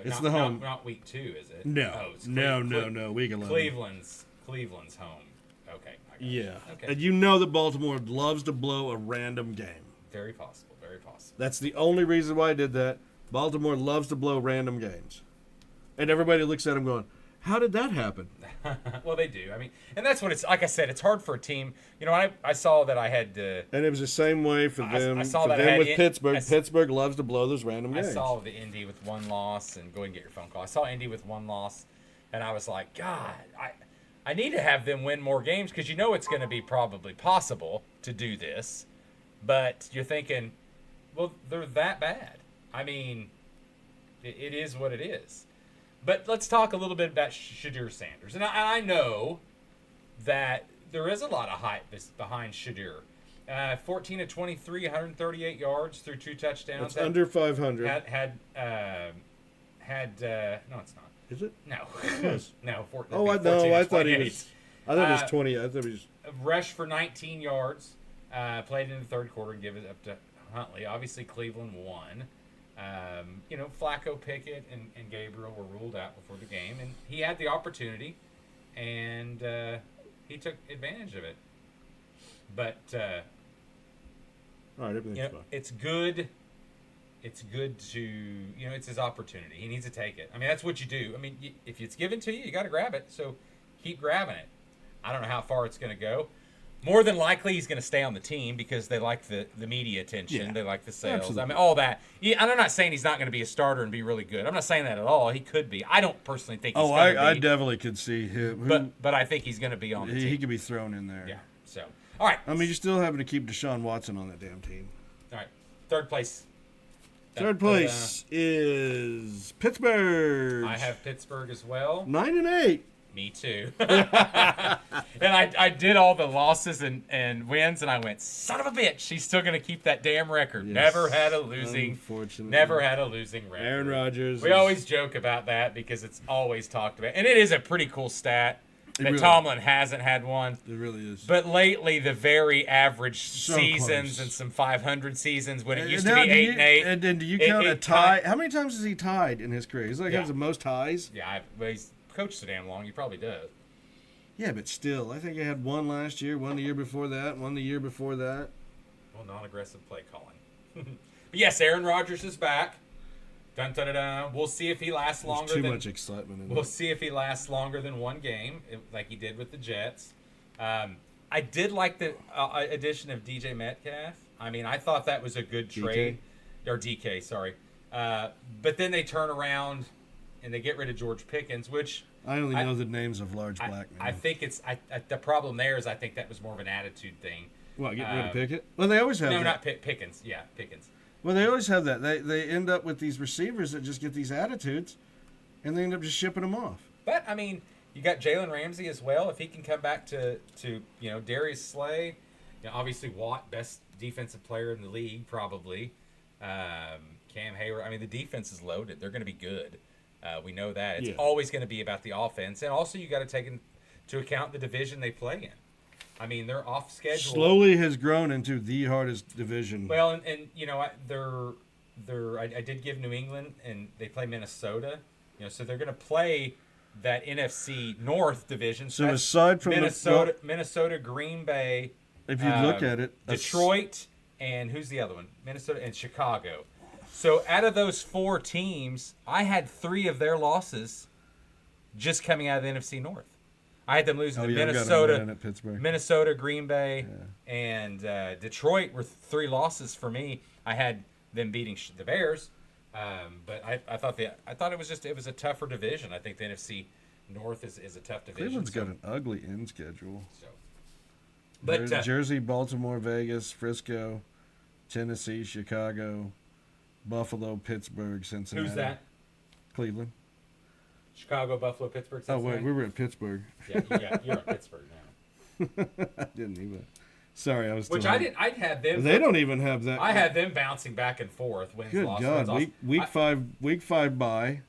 It's the home. Not week 2, is it? No. Oh, it's No. Week 11. Cleveland's home. Okay. I got Yeah. you. Okay. And you know that Baltimore loves to blow a random game. Very possible. Very possible. That's the only reason why I did that. Baltimore loves to blow random games. And everybody looks at them going, how did that happen? Well, they do. And that's what it's like. I said, it's hard for a team. I saw that I had. And it was the same way for them. I saw for that them I had with Pittsburgh. Pittsburgh loves to blow those random games. I saw the Indy with 1 loss, and go ahead and get your phone call. I saw Indy with 1 loss, and I was like, God, I need to have them win more games because it's going to be probably possible to do this. But you're thinking, well, they're that bad. It is what it is. But let's talk a little bit about Shadir Sanders. And I know that there is a lot of hype behind Shadir. 14 of 23, 138 yards through 2 touchdowns. That's under 500. No, it's not. Is it? No. Yes. No. I thought he was. I thought he was 20. I thought he was. Rushed for 19 yards. Played in the third quarter and gave it up to Huntley. Obviously, Cleveland won. Flacco, Pickett, and Gabriel were ruled out before the game, and he had the opportunity, and he took advantage of it. But all right, everything's fine. it's good. It's good to it's his opportunity. He needs to take it. That's what you do. If it's given to you, you got to grab it. So keep grabbing it. I don't know how far it's going to go. More than likely, he's going to stay on the team because they like the media attention. Yeah, they like the sales. Absolutely. All that. Yeah, I'm not saying he's not going to be a starter and be really good. I'm not saying that at all. He could be. I don't personally think he's going to be. I definitely could see him. But I think he's going to be on the team. He could be thrown in there. Yeah. So, all right. You're still having to keep Deshaun Watson on that damn team. All right. Third place. Third place is Pittsburgh. I have Pittsburgh as well. 9-8. Me too. And I did all the losses and wins, and I went, son of a bitch, she's still going to keep that damn record. Yes. Never had a losing record. Aaron Rodgers. We always joke about that because it's always talked about. And it is a pretty cool stat that really Tomlin hasn't had one. It really is. But lately, the very average So seasons close. and some 500 seasons when it used to be 8-8. And then do you count a tie? How many times has he tied in his career? He's has the most ties. Yeah, he's coached so damn long, he probably does. Yeah, but still, I think he had 1 last year, 1 the year before that, 1 the year before that. Well, non-aggressive play calling. But yes, Aaron Rodgers is back. Dun, dun, dun, dun. We'll see if he lasts longer. There's too much excitement in We'll see if he lasts longer than 1 game, like he did with the Jets. I did like the addition of DJ Metcalf. I thought that was a good trade. Or DK, sorry. But then they turn around and they get rid of George Pickens, which I only know the names of large black men. I think it's the problem there is I think that was more of an attitude thing. What, get rid of Pickett? Well, they always have No, that. not Pickens. Yeah, Pickens. Well, they always have that. They end up with these receivers that just get these attitudes, and they end up just shipping them off. But, I mean, you got Jalen Ramsey as well. If he can come back to Darius Slay, obviously Watt, best defensive player in the league, probably. Cam Hayward. I mean, the defense is loaded. They're going to be good. We know that. It's always going to be about the offense. And also, you got to take into account the division they play in. I mean, they're off schedule. Slowly has grown into the hardest division. Well, and I did give New England, and they play Minnesota. So they're going to play that NFC North division. So aside from Minnesota, Green Bay, if you look at it, Detroit, and who's the other one? Minnesota and Chicago. So out of those 4 teams, I had 3 of their losses just coming out of the NFC North. I had them losing to Minnesota, Green Bay, and Detroit were 3 losses for me. I had them beating the Bears, but I thought it was a tougher division. I think the NFC North is a tough division. Cleveland's got an ugly end schedule. But Jersey, Baltimore, Vegas, Frisco, Tennessee, Chicago, Buffalo, Pittsburgh, Cincinnati. Who's that? Cleveland. Chicago, Buffalo, Pittsburgh, Cincinnati. Oh, wait, we were at Pittsburgh. Yeah, you're in Pittsburgh now. I didn't even. Sorry, I was. Which I didn't. I'd had them. They don't even have that. I had them bouncing back and forth. Wins, good loss, God, wins, week five bye.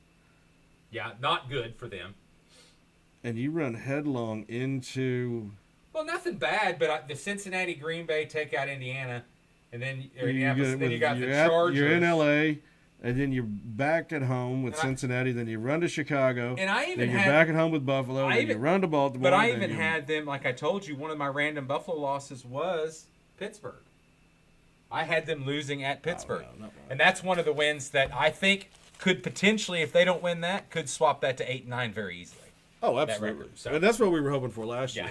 Yeah, not good for them. And you run headlong into. Well, nothing bad, but the Cincinnati, Green Bay take out Indiana, and then Indianapolis. Then you got the Chargers. You're in LA. And then you're back at home with Cincinnati. Then you run to Chicago. And I even then you're back at home with Buffalo. Then you run to Baltimore. But I even had them, like I told you, one of my random Buffalo losses was Pittsburgh. I had them losing at Pittsburgh. Oh, no, and that's one of the wins that I think could potentially, if they don't win that, could swap that to 8-9 very easily. Oh, absolutely. And that's what we were hoping for last year.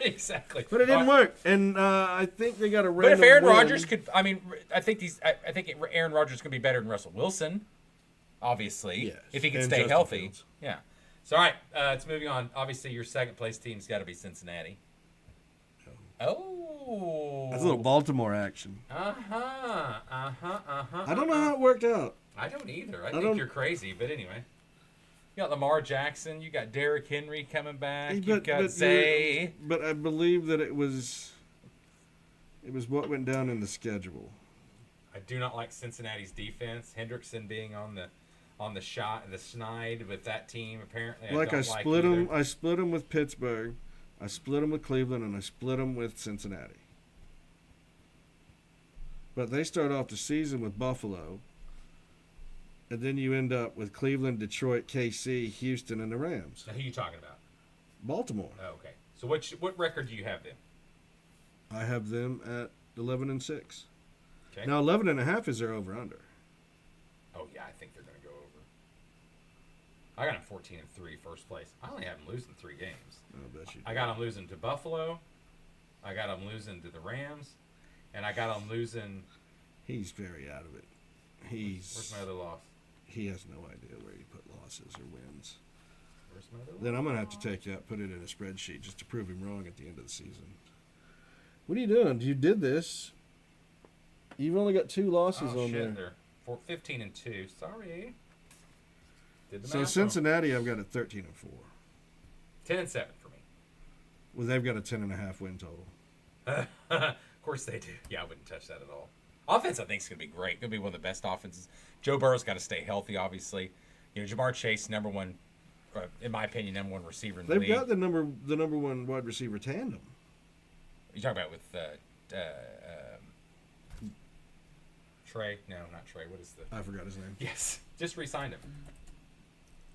Exactly. But it didn't work, and I think they got a random. But if Aaron win. Rodgers could, I mean, I think Aaron Rodgers could be better than Russell Wilson, obviously, yes. if he can stay Justin healthy. Fields. Yeah. So all right, it's moving on. Obviously, your second place team's got to be Cincinnati. Oh. That's a little Baltimore action. I don't know how it worked out. I don't either. I think you're crazy, but anyway. You got Lamar Jackson. You got Derrick Henry coming back. You got Zay. But I believe that it was what went down in the schedule. I do not like Cincinnati's defense. Hendrickson being on the snide with that team. Apparently, I split them. I split them with Pittsburgh. I split them with Cleveland, and I split them with Cincinnati. But they start off the season with Buffalo. And then you end up with Cleveland, Detroit, KC, Houston, and the Rams. Now, who are you talking about? Baltimore. Oh, okay. So what record do you have then? I have them at 11-6. Okay. Now 11.5 is their over/under. Oh yeah, I think they're going to go over. I got them 14-3, first place. I only have them losing 3 games. I bet you. I got them losing to Buffalo. I got them losing to the Rams, and I got them losing. He's very out of it. Where's my other loss? He has no idea where you put losses or wins. Where's my other Then I'm going to have to take that, put it in a spreadsheet just to prove him wrong at the end of the season. What are you doing? You did this. You've only got 2 losses on there. They're 15-2. Sorry. Did the So math Cincinnati, I've got at 13-4. 10-7 for me. Well, they've got a 10.5 win total. Of course they do. Yeah, I wouldn't touch that at all. Offense, I think, is going to be great. Going to be one of the best offenses. Joe Burrow's got to stay healthy, obviously. Jamar Chase, number one, in my opinion, number 1 receiver in the league. They've got the number 1 wide receiver tandem. You talking about with Trey? No, not Trey. What is the? I forgot his name. Yes, just re-signed him.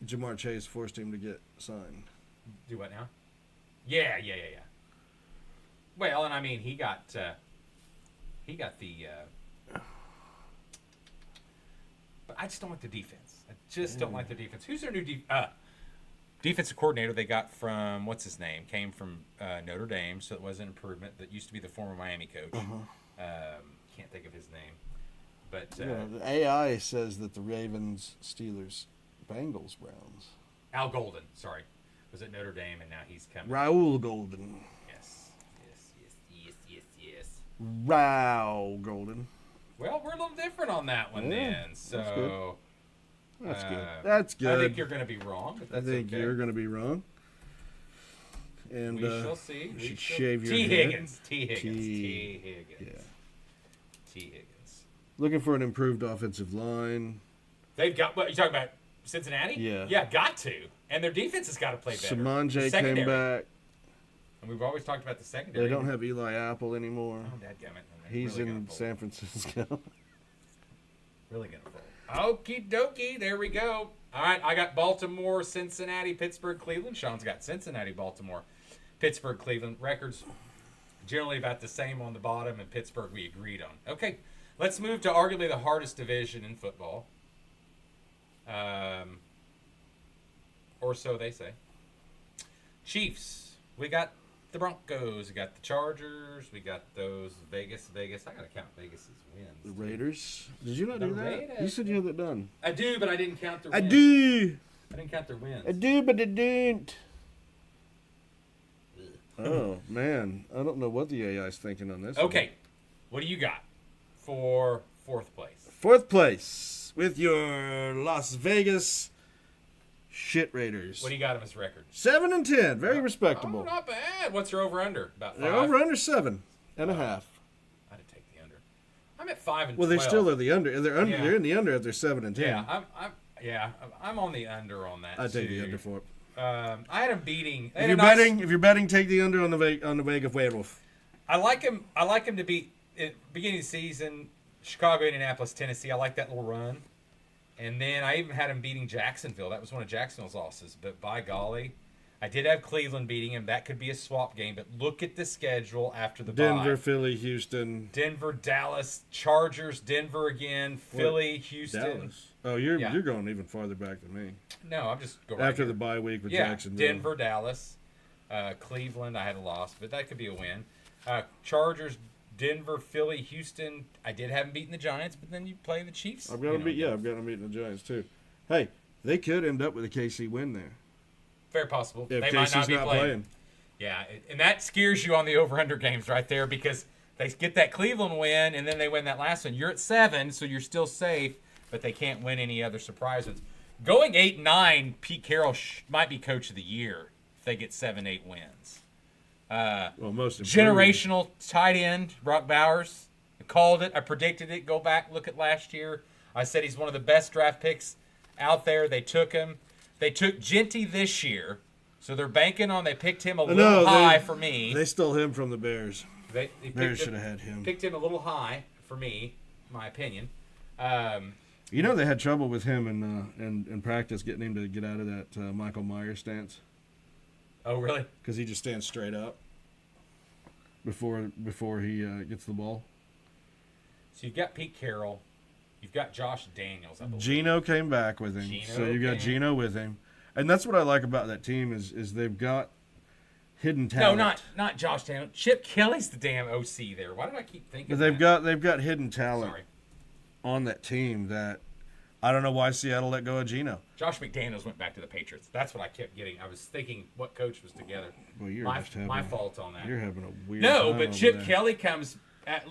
Jamar Chase forced him to get signed. Do what now? Yeah. Well, and I mean, he got the. But I just don't like the defense. I just don't like the defense. Who's their new defensive coordinator they got from, what's his name? Came from Notre Dame, so it was an improvement. That used to be the former Miami coach. Can't think of his name. But the AI says that the Ravens, Steelers, Bengals, Browns. Al Golden, sorry, was at Notre Dame, and now he's coming. Raul Golden. Yes. Wow, Golden. Well, we're a little different on that one then. So That's good. That's good. I think you're going to be wrong. But that's I think okay. you're going to be wrong. And We shall see. You should shave your T. head. Higgins. T. Higgins. Yeah. T. Higgins. Looking for an improved offensive line. They've got, what, you talking about Cincinnati? Yeah. Yeah, got to. And their defense has got to play better. Samanje came back. And we've always talked about the secondary. They don't have Eli Apple anymore. Oh, dadgummit. He's really in San Francisco. Really going to fold. Okie dokie. There we go. All right. I got Baltimore, Cincinnati, Pittsburgh, Cleveland. Sean's got Cincinnati, Baltimore, Pittsburgh, Cleveland. Records generally about the same on the bottom, and Pittsburgh we agreed on. Okay. Let's move to arguably the hardest division in football. Or so they say. Chiefs. We got the Broncos. We got the Chargers. We got those Vegas. I got to count Vegas' wins. The Raiders. Did you not The do that? Raiders. You said you had that done. I do, but I didn't count their wins. I do. I didn't count their wins. I do, but I didn't. Oh, man. I don't know what the AI's thinking on this. Okay. What do you got for fourth place? Fourth place with your Las Vegas Shit Raiders. What do you got them as record? 7-10. Very respectable. Oh, not bad. What's your over-under? About 5? They're over under 7.5. I'd take the under. I'm at 5 and 12. Well, they still are the under. They're under. Yeah. They're in the under if they're 7-10. Yeah, I'm on the under on that. I'd take too. the under for it. I had them beating. If you're betting, take the under on the Vegas Werewolf. I like him. To beat at beginning of the season. Chicago, Indianapolis, Tennessee. I like that little run. And then I even had him beating Jacksonville. That was one of Jacksonville's losses. But by golly, I did have Cleveland beating him. That could be a swap game. But look at the schedule after the Denver, bye. Philly, Houston. Denver, Dallas, Chargers, Denver again, Philly, Houston. Dallas. Oh, you're going even farther back than me. No, I'm just going after the bye week with Jacksonville. Denver, Dallas, Cleveland. I had a loss, but that could be a win. Chargers, Denver, Philly, Houston. I did have them beating the Giants, but then you play the Chiefs. I've got them beating the Giants too. Hey, they could end up with a KC win there. Very possible. If they KC's might not be playing. Yeah, and that scares you on the over/under games right there because they get that Cleveland win and then they win that last one. You're at 7, so you're still safe, but they can't win any other surprise ones. Going 8-9, Pete Carroll might be coach of the year if they get 7-8 wins. Most generational tight end, Brock Bowers. I called it. I predicted it. Go back, look at last year. I said he's one of the best draft picks out there. They took him. They took Genty this year, so they're banking on they picked him a little high for me. They stole him from the Bears. Bears should have had him. Picked him a little high for me, my opinion. They had trouble with him in practice, getting him to get out of that Michael Myers stance. Oh, really? Because he just stands straight up before he gets the ball. So you've got Pete Carroll. You've got Josh Daniels, I believe. Gino came back with him. So you got Gino with him. And that's what I like about that team is they've got hidden talent. No, not Josh Daniels. Chip Kelly's the damn OC there. Why do I keep thinking But they've got hidden talent on that team that I don't know why Seattle let go of Gino. Josh McDaniels went back to the Patriots. That's what I kept getting. I was thinking what coach was together. Well, you're my fault on that. You're having a weird No, time but over Chip there. Kelly comes back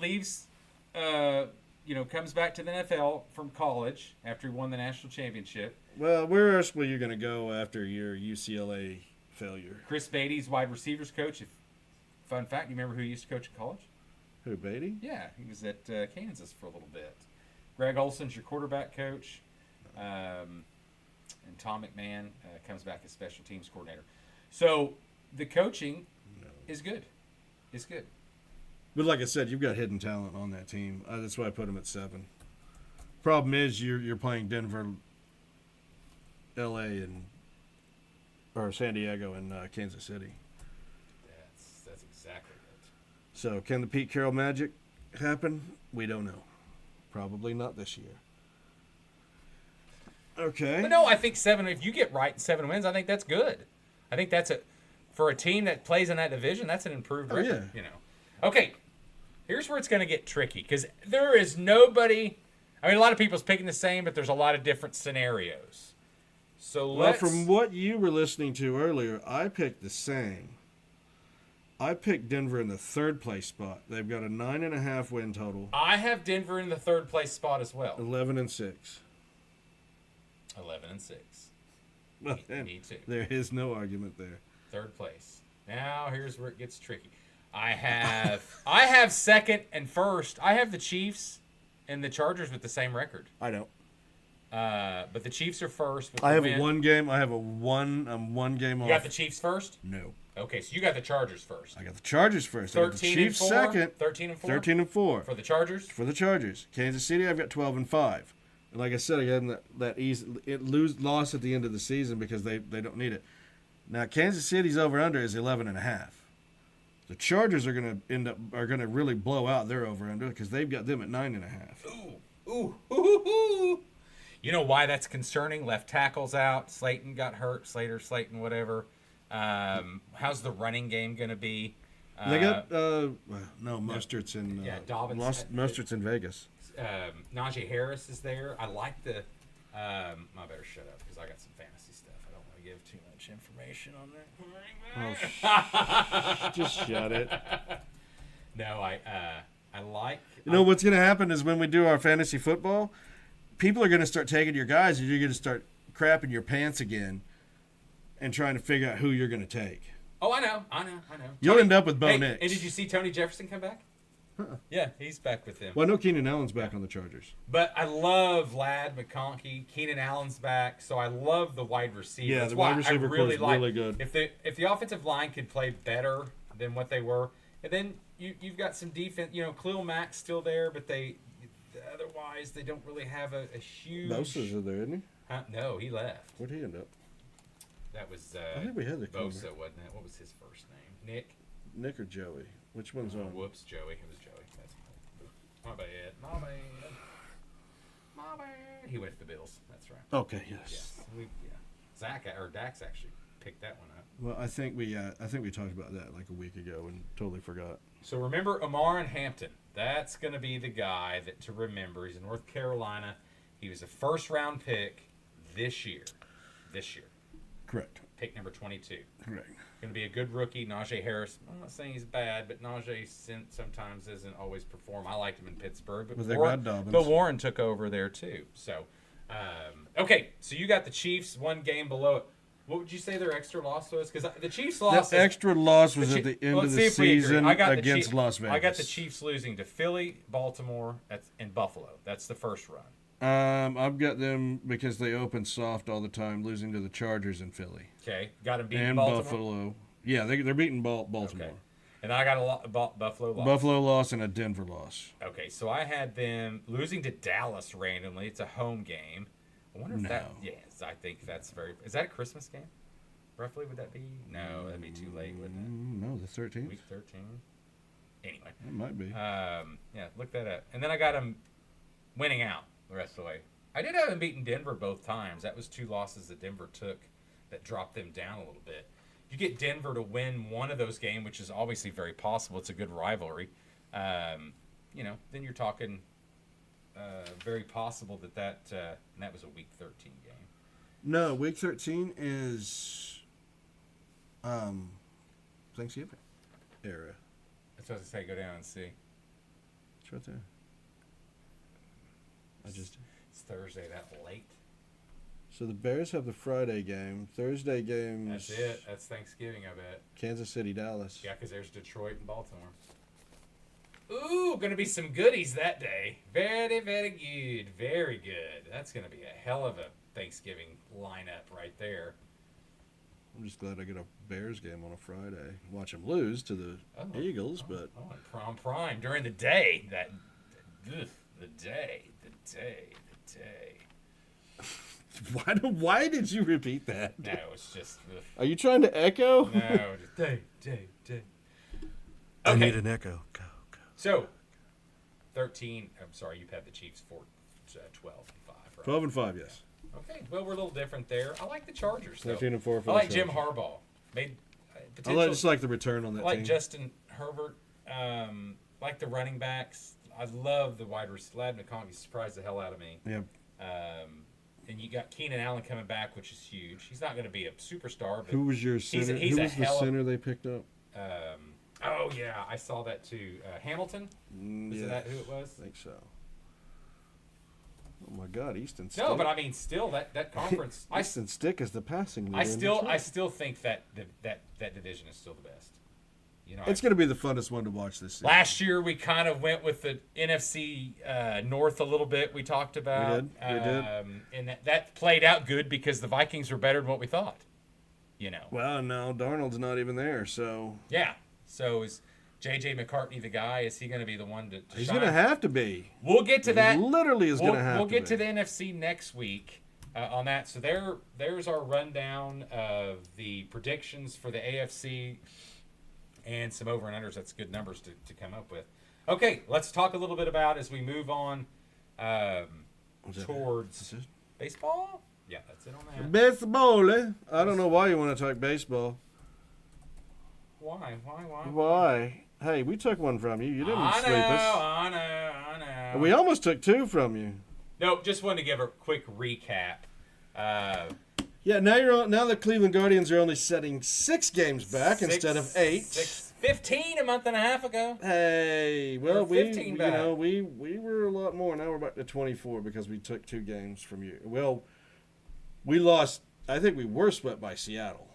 to the NFL from college after he won the national championship. Well, where else were you going to go after your UCLA failure? Chris Beatty's wide receivers coach. Fun fact, you remember who he used to coach in college? Who, Beatty? Yeah, he was at Kansas for a little bit. Greg Olson's your quarterback coach. And Tom McMahon comes back as special teams coordinator. So the coaching is good. It's good. But like I said, you've got hidden talent on that team. That's why I put them at 7. Problem is you're playing Denver, L.A., or San Diego and Kansas City. That's exactly it. So can the Pete Carroll magic happen? We don't know. Probably not this year. Okay. But no, I think 7. If you get right in 7 wins, I think that's good. I think that's for a team that plays in that division. That's an improved record. Yeah. Okay. Here's where it's going to get tricky because there is nobody. I mean, a lot of people's picking the same, but there's a lot of different scenarios. So from what you were listening to earlier, I picked the same. I picked Denver in the third place spot. They've got a 9.5 win total. I have Denver in the third place spot as well. 11-6. 11-6. Well, Me too. there is no argument there. Third place. Now here's where it gets tricky. I have second and first. I have the Chiefs and the Chargers with the same record. I don't. But the Chiefs are first. With I the have win. one game. I'm one game off. You got the Chiefs first? No. Okay, so you got the Chargers first. I got the Chargers first. I got the Chiefs second. 13-4. 13-4 For the Chargers. For the Chargers. Kansas City, I've got 12-5. And like I said, I got them that easy loss at the end of the season because they don't need it. Now Kansas City's over under is 11.5. The Chargers are gonna really blow out their over under because they've got them at 9.5. Ooh. You know why that's concerning? Left tackle's out. Slayton got hurt. Slayton, whatever. How's the running game going to be? They got Mostert's in Dobbins. Mostert's in Vegas. Najee Harris is there. I like the. I better shut up because I got some fantasy stuff. I don't want to give too much information on that. Oh, just shut it. No, I like. You know what's going to happen is when we do our fantasy football, people are going to start taking your guys, and you're going to start crapping your pants again, and trying to figure out who you're going to take. Oh, I know. You'll end up with Bo Nix. And did you see Tony Jefferson come back? Yeah, he's back with them. Well, I know Keenan Allen's back on the Chargers. But I love Ladd McConkey. Keenan Allen's back, so I love the wide receiver. Yeah, That's the why wide receiver core is really good. If the offensive line could play better than what they were, and then you've got some defense. You know, Khalil Mack's still there, but otherwise they don't really have a huge. Bosa's there, isn't he? No, he left. Where'd he end up? That was I think we had the Bosa, wasn't it? What was his first name? Nick or Joey? Which one's on? Whoops, Joey. It was Joey. That's my bad. My bad. He went to the Bills. That's right. Okay. Yes. Yeah. Dax actually picked that one up. Well, I think we talked about that like a week ago and totally forgot. So remember Amar in Hampton. That's going to be the guy to remember. He's in North Carolina. He was a first-round pick this year. Correct. Pick number 22. Correct. Going to be a good rookie. Najee Harris. I'm not saying he's bad, but Najee sometimes doesn't always perform. I liked him in Pittsburgh, but Warren took over there too. So, okay. So you got the Chiefs one game below it. What would you say their extra loss was? Because the Chiefs lost. The extra loss was at the end of the season against Las Vegas. I got the Chiefs losing to Philly, Baltimore, and Buffalo. That's the first run. I've got them because they open soft all the time, losing to the Chargers in Philly. Okay, got them beating and Baltimore? Buffalo. Yeah, they're beating Baltimore. Okay. And I got a Buffalo loss. Buffalo loss and a Denver loss. Okay, so I had them losing to Dallas randomly. It's a home game. I wonder if that. Yes, I think that's very. Is that a Christmas game? Roughly, would that be? No, that'd be too late, wouldn't it? No, the 13th. Week 13. Anyway, it might be. Yeah, look that up. And then I got them winning out the rest of the way. I did have them beating Denver both times. That was 2 losses that Denver took that dropped them down a little bit. You get Denver to win one of those games, which is obviously very possible. It's a good rivalry. Then you're talking very possible that and that was a Week 13 game. No, Week 13 is Thanksgiving era. That's what I was going to say. Go down and see. It's right there. It's Thursday that late. So the Bears have the Friday game. Thursday games. That's it. That's Thanksgiving, I bet. Kansas City, Dallas. Yeah, because there's Detroit and Baltimore. Ooh, going to be some goodies that day. Very, very good. Very good. That's going to be a hell of a Thanksgiving lineup right there. I'm just glad I get a Bears game on a Friday. Watch them lose to the Eagles, but... on prime during the day. The day. Why did you repeat that? No, it's just... Are you trying to echo? No, just day. Okay. I need an echo. Go. So, 13... I'm sorry, you've had the Chiefs for 12 and 5, right? 12 and 5, yes. Okay, well, we're a little different there. I like the Chargers, though. 13 and 4 for I like the Jim Chargers. Harbaugh. I just like the return on that team. I like team. Justin Herbert. Like the running backs. I love the wide receiver. Ladd McConkey surprised the hell out of me. Yep. And you got Keenan Allen coming back, which is huge. He's not going to be a superstar. But who was your center? He's Who was the center they picked up? Oh yeah, I saw that too. Hamilton. Is that who it was? I think so. Oh my God, Easton Stick. No, but I mean, still that conference. Easton Stick is the passing leader. I still think that division is still the best. You know, it's going to be the funnest one to watch this season. Last year we kind of went with the NFC North a little bit. We talked about. We did. And that played out good because the Vikings were better than what we thought. You know. Well, no, Darnold's not even there, so. Yeah. So is J.J. McCartney the guy? Is he going to be the one to He's shine? going to have to be. We'll get to that. He literally is going to have to be. We'll get to the NFC next week on that. So there's our rundown of the predictions for the AFC and some over and unders. That's good numbers to come up with. Okay, let's talk a little bit about as we move on towards baseball. Yeah, that's it on that. Baseball, eh? I don't know why you want to talk baseball. Why? Hey, we took one from you. You didn't sweep us. I know. We almost took two from you. Nope, just wanted to give a quick recap. Yeah, now the Cleveland Guardians are only setting 6 games back instead of 8. 15 a month and a half ago. Hey, well, we 15 back. we were a lot more. Now we're back to 24 because we took 2 games from you. Well, we lost. I think we were swept by Seattle.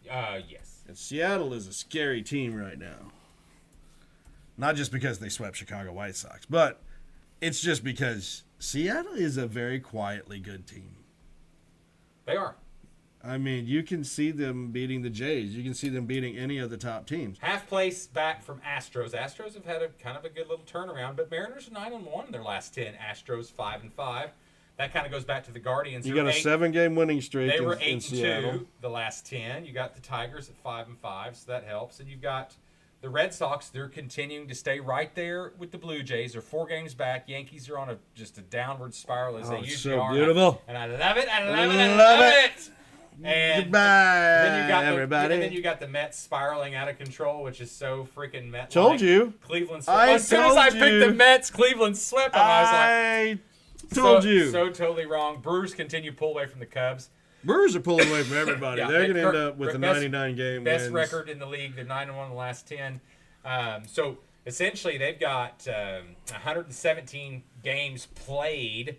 Yes. And Seattle is a scary team right now. Not just because they swept Chicago White Sox, but it's just because Seattle is a very quietly good team. They are. I mean, you can see them beating the Jays. You can see them beating any of the top teams. Half place back from Astros. Astros have had a kind of a good little turnaround, but Mariners are 9-1 in their last 10. Astros 5-5. That kind of goes back to the Guardians. You got a 7-game winning streak. They were in 8-2 Seattle. the last 10. You got the Tigers at 5-5, so that helps. And you've got the Red Sox. They're continuing to stay right there with the Blue Jays. They're 4 games back. Yankees are on just a downward spiral as they usually are. Beautiful. And I love it. I love it. And goodbye, everybody. And then you got the Mets spiraling out of control, which is so freaking Met. Told you. Cleveland swept. As soon as I picked the Mets, Cleveland swept them. I was like, told you. So totally wrong. Brewers continue to pull away from the Cubs. Brewers are pulling away from everybody. Yeah, they're going to end up with a 99-game best wins. record in the league. They're 9-1 in the last 10. So essentially, they've got 117 games played.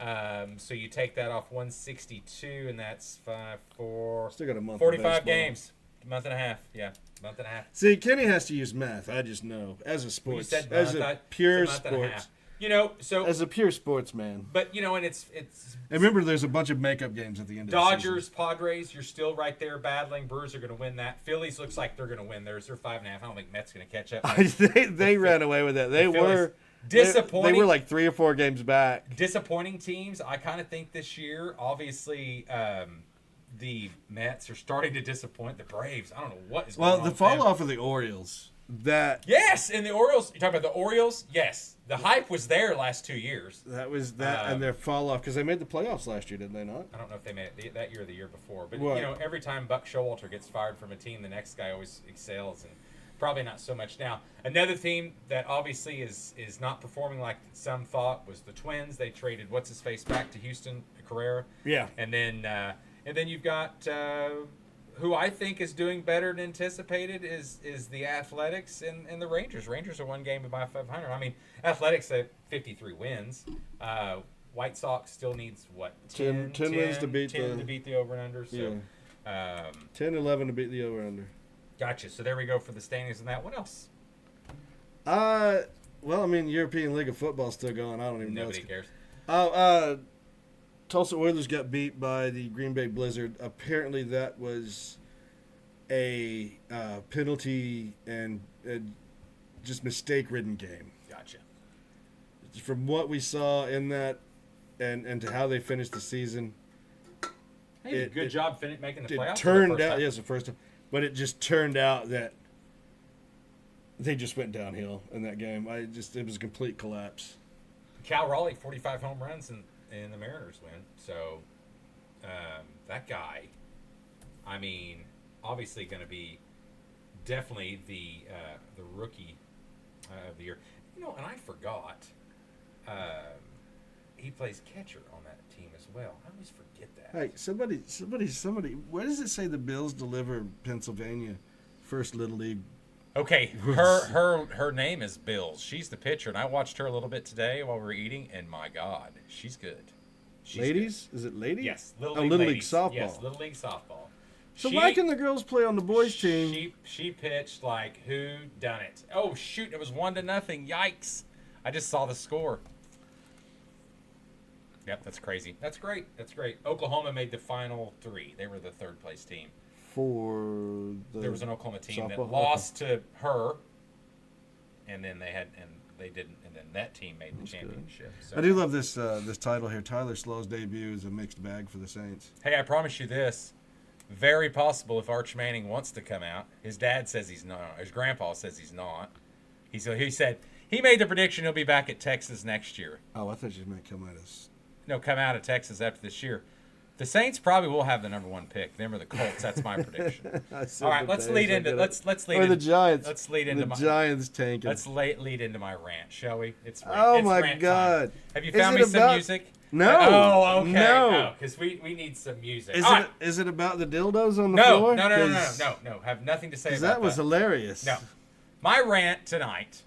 So you take that off 162, and that's 5, 4, Still got a month. 45 games. A month and a half. Yeah, month and a half. See, Kenny has to use math. I just know as a sports, Well, as a pure sports, you know. So as a pure sportsman. but you know, and it's. And remember, there's a bunch of makeup games at the end of the Dodgers, Padres, you're still right there battling. Brewers are going to win that. Phillies looks like they're going to win theirs. They're 5.5. I don't think Mets going to catch up. season. they ran away with that. They were disappointing. They were like 3 or 4 games back. Disappointing teams. I kind of think this year, obviously, the Mets are starting to disappoint. The Braves, I don't know what is going on. Well, the fall off of the Orioles. Yes, and the Orioles. You talking about the Orioles? Yes, the hype was there last 2 years. That was that, and their fall off because they made the playoffs last year, didn't they not? I don't know if they made it that year or the year before, but What? you know, every time Buck Showalter gets fired from a team, the next guy always excels, and probably not so much now. Another team that obviously is not performing like some thought was the Twins. They traded what's his face back to Houston, Carrera. Yeah. And then you've got who I think is doing better than anticipated is the Athletics and the Rangers. Rangers are 1 game by 500. I mean, Athletics have 53 wins. White Sox still needs what 10 wins to beat 10 to beat the over and under. So, yeah. 10-11 to beat the over under. Gotcha. So there we go for the standings and that. What else? Well, I mean, European League of Football's still going. I don't even know. Nobody cares. Tulsa Oilers got beat by the Green Bay Blizzard. Apparently, that was a penalty and just mistake-ridden game. Gotcha. From what we saw in that, and to how they finished the season, Hey, good job making the playoffs. It turned out, yes, the first time, but it just turned out that they just went downhill in that game. It was a complete collapse. Cal Raleigh, 45 home runs and the Mariners win. So that guy, I mean, obviously going to be definitely the rookie of the year. You know, and I forgot he plays catcher on that team as well. I always forget that. Hey, somebody. Where does it say the Bills deliver Pennsylvania first Little League Okay, her name is Bills. She's the pitcher, and I watched her a little bit today while we were eating, and my God, she's good. Ladies? Is it ladies? Yes, Little League softball. Yes, Little League softball. So why can the girls play on the boys' team? She pitched like who done it? Oh shoot, it was 1-0. Yikes! I just saw the score. Yep, that's crazy. That's great. Oklahoma made the final 3. They were the 3rd place team. There was an Oklahoma team that lost to her, and then they didn't, and then that team made the championship. So. I do love this title here. Tyler Slow's debut is a mixed bag for the Saints. Hey, I promise you this. Very possible if Arch Manning wants to come out. His dad says he's not. His grandpa says he's not. He said he made the prediction he'll be back at Texas next year. Oh, I thought you meant come out as... No, come out of Texas after this year. The Saints probably will have the number 1 pick. Them or the Colts. That's my prediction. All right, let's lead into the Giants. Let's lead into the Giants tanking. Let's lead into my rant, shall we? It's my rant God! Time. Have you found me some music? No. Oh, okay. No, because we need some music. Is it about the dildos on the floor? No. Have nothing to say about that. That was hilarious. No, my rant tonight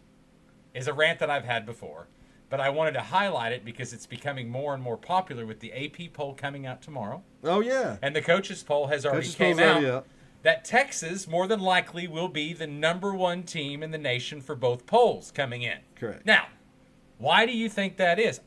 is a rant that I've had before. But I wanted to highlight it because it's becoming more and more popular with the AP poll coming out tomorrow. Oh, yeah. And the coaches poll has already came out that Texas more than likely will be the number 1 team in the nation for both polls coming in. Correct. Now, why do you think that is?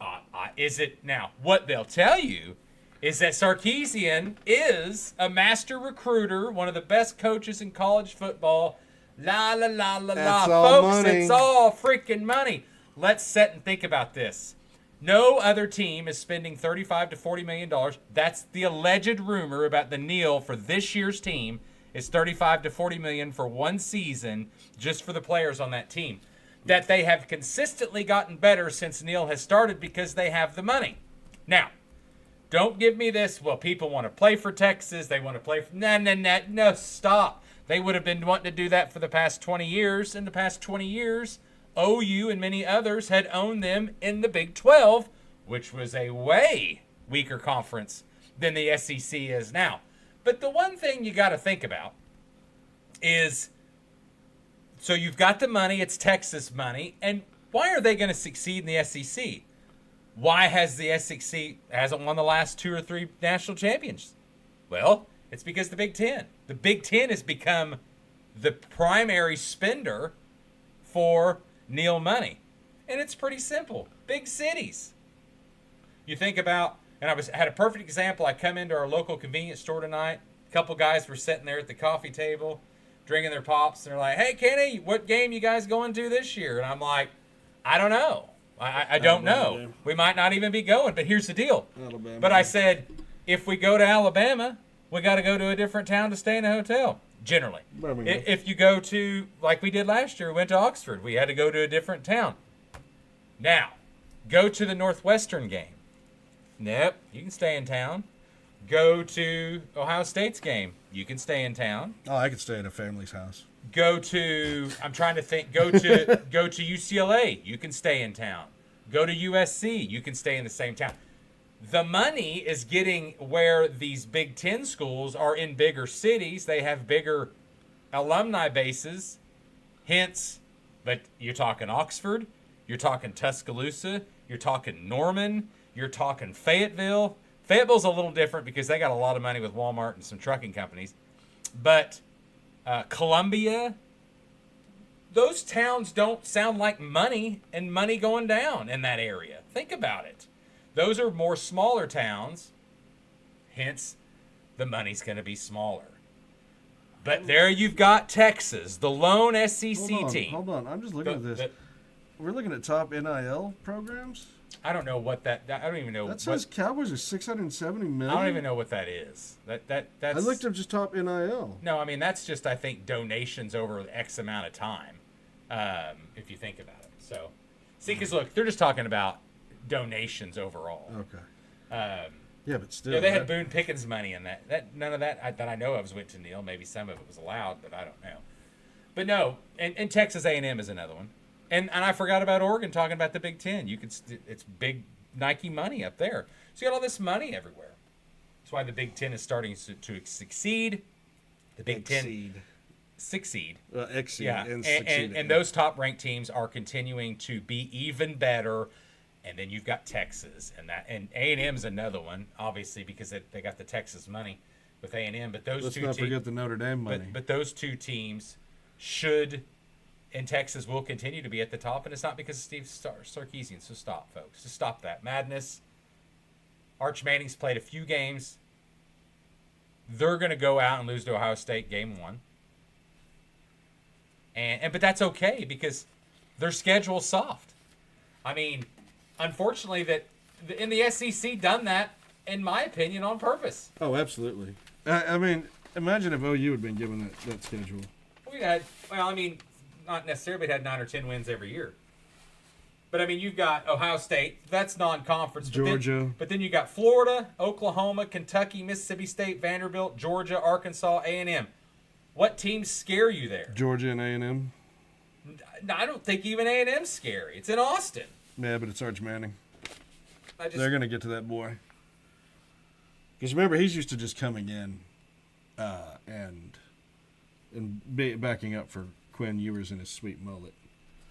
What they'll tell you is that Sarkisian is a master recruiter, one of the best coaches in college football. La, la, la, la, la. Folks, money. It's all freaking money. Let's sit and think about this. No other team is spending $35 to $40 million. That's the alleged rumor about the Neal for this year's team is $35 to $40 million for 1 season just for the players on that team. That they have consistently gotten better since Neal has started because they have the money. Now, don't give me this, well, people want to play for Texas. They want to play for... No, stop. They would have been wanting to do that for the past 20 years. In the past 20 years... OU and many others had owned them in the Big 12, which was a way weaker conference than the SEC is now. But the one thing you got to think about is, so you've got the money, it's Texas money, and why are they going to succeed in the SEC? Why has the SEC hasn't won the last 2 or 3 national champions? Well, it's because the Big Ten. The Big Ten has become the primary spender for Neal money. And it's pretty simple. Big cities. You think about, and had a perfect example. I come into our local convenience store tonight. A couple guys were sitting there at the coffee table drinking their pops, and they're like, "Hey, Kenny, what game you guys going to this year?" And I'm like, "I don't know. I don't know. We might not even be going." But here's the deal. Alabama. But I said, if we go to Alabama, we got to go to a different town to stay in a hotel. Generally. If you go to, like we did last year, we went to Oxford. We had to go to a different town. Now, go to the Northwestern game. Nope, you can stay in town. Go to Ohio State's game. You can stay in town. Oh, I could stay at a family's house. Go to UCLA. You can stay in town. Go to USC. You can stay in the same town. The money is getting where these Big Ten schools are in bigger cities. They have bigger alumni bases. Hence, but you're talking Oxford, you're talking Tuscaloosa, you're talking Norman, you're talking Fayetteville. Fayetteville's a little different because they got a lot of money with Walmart and some trucking companies. But Columbia, those towns don't sound like money and money going down in that area. Think about it. Those are more smaller towns, hence the money's going to be smaller. But there you've got Texas, the lone SEC team. Hold on, I'm just looking at this. We're looking at top NIL programs? I don't know what that I don't even know. That says Cowboys are $670 million. I don't even know what that is. That's I looked up just top NIL. No, I mean that's just I think donations over X amount of time. If you think about it. So, see, because look, they're just talking about donations overall. Okay. Yeah, but still. Yeah, they had Boone Pickens money in that. None of that that I know of went to Neal. Maybe some of it was allowed, but I don't know. But no, and Texas A&M is another one. And I forgot about Oregon talking about the Big Ten. It's big Nike money up there. So you got all this money everywhere. That's why the Big Ten is starting to succeed. The Big Ten succeed. Exceed Yeah, and and, succeed. and those top-ranked teams are continuing to be even better. And then you've got Texas, and A&M is another one, obviously, because they got the Texas money with A&M. But those Let's two not teams, forget the Notre Dame money. but those two teams should, and Texas will continue to be at the top, and it's not because of Steve Sarkisian. So stop, folks. Just stop that madness. Arch Manning's played a few games. They're going to go out and lose to Ohio State game 1. But that's okay because their schedule's soft. I mean, unfortunately, in the SEC done that, in my opinion, on purpose. Oh, absolutely. I mean, imagine if OU had been given that schedule. Not necessarily had 9 or 10 wins every year. But, I mean, you've got Ohio State. That's non-conference. Georgia. But then you got Florida, Oklahoma, Kentucky, Mississippi State, Vanderbilt, Georgia, Arkansas, A&M. What teams scare you there? Georgia and A&M. I don't think even A&M's scary. It's in Austin. Yeah, but it's Arch Manning. They're going to get to that boy. Because remember, he's used to just coming in and backing up for Quinn Ewers and his sweet mullet.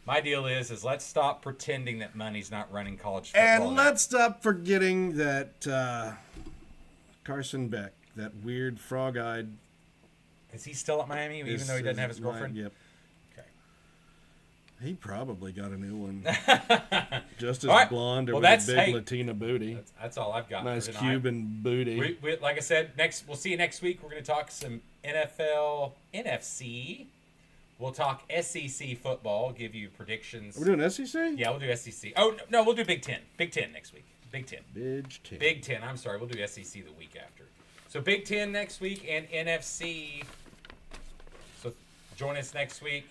My deal is let's stop pretending that money's not running college football. And let's stop forgetting that Carson Beck, that weird frog-eyed... Is he still at Miami, even though he doesn't have his girlfriend? Yep. Okay. He probably got a new one. Just as All right. blonde or Well, with a big Latina booty. That's all I've got. Nice for tonight. Cuban booty. We, like I said, we'll see you next week. We're going to talk some NFL, NFC. We'll talk SEC football. Give you predictions. Are we doing SEC? Yeah, we'll do SEC. Oh no, we'll do Big Ten. Big Ten next week. Big Ten. Big Ten. I'm sorry. We'll do SEC the week after. So Big Ten next week and NFC. So join us next week.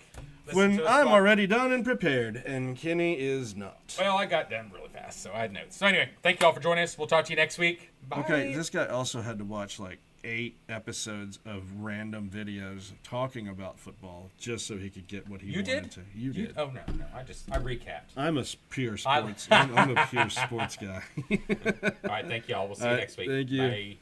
When I'm already done and prepared, and Kenny is not. Well, I got done really fast, so I had notes. So anyway, thank you all for joining us. We'll talk to you next week. Bye. Okay, this guy also had to watch like 8 episodes of random videos talking about football just so he could get what he wanted to. You did. Oh no, I recapped. I'm a pure sports. I'm a pure sports guy. All right, thank you all. We'll see you next week. Thank you. Bye.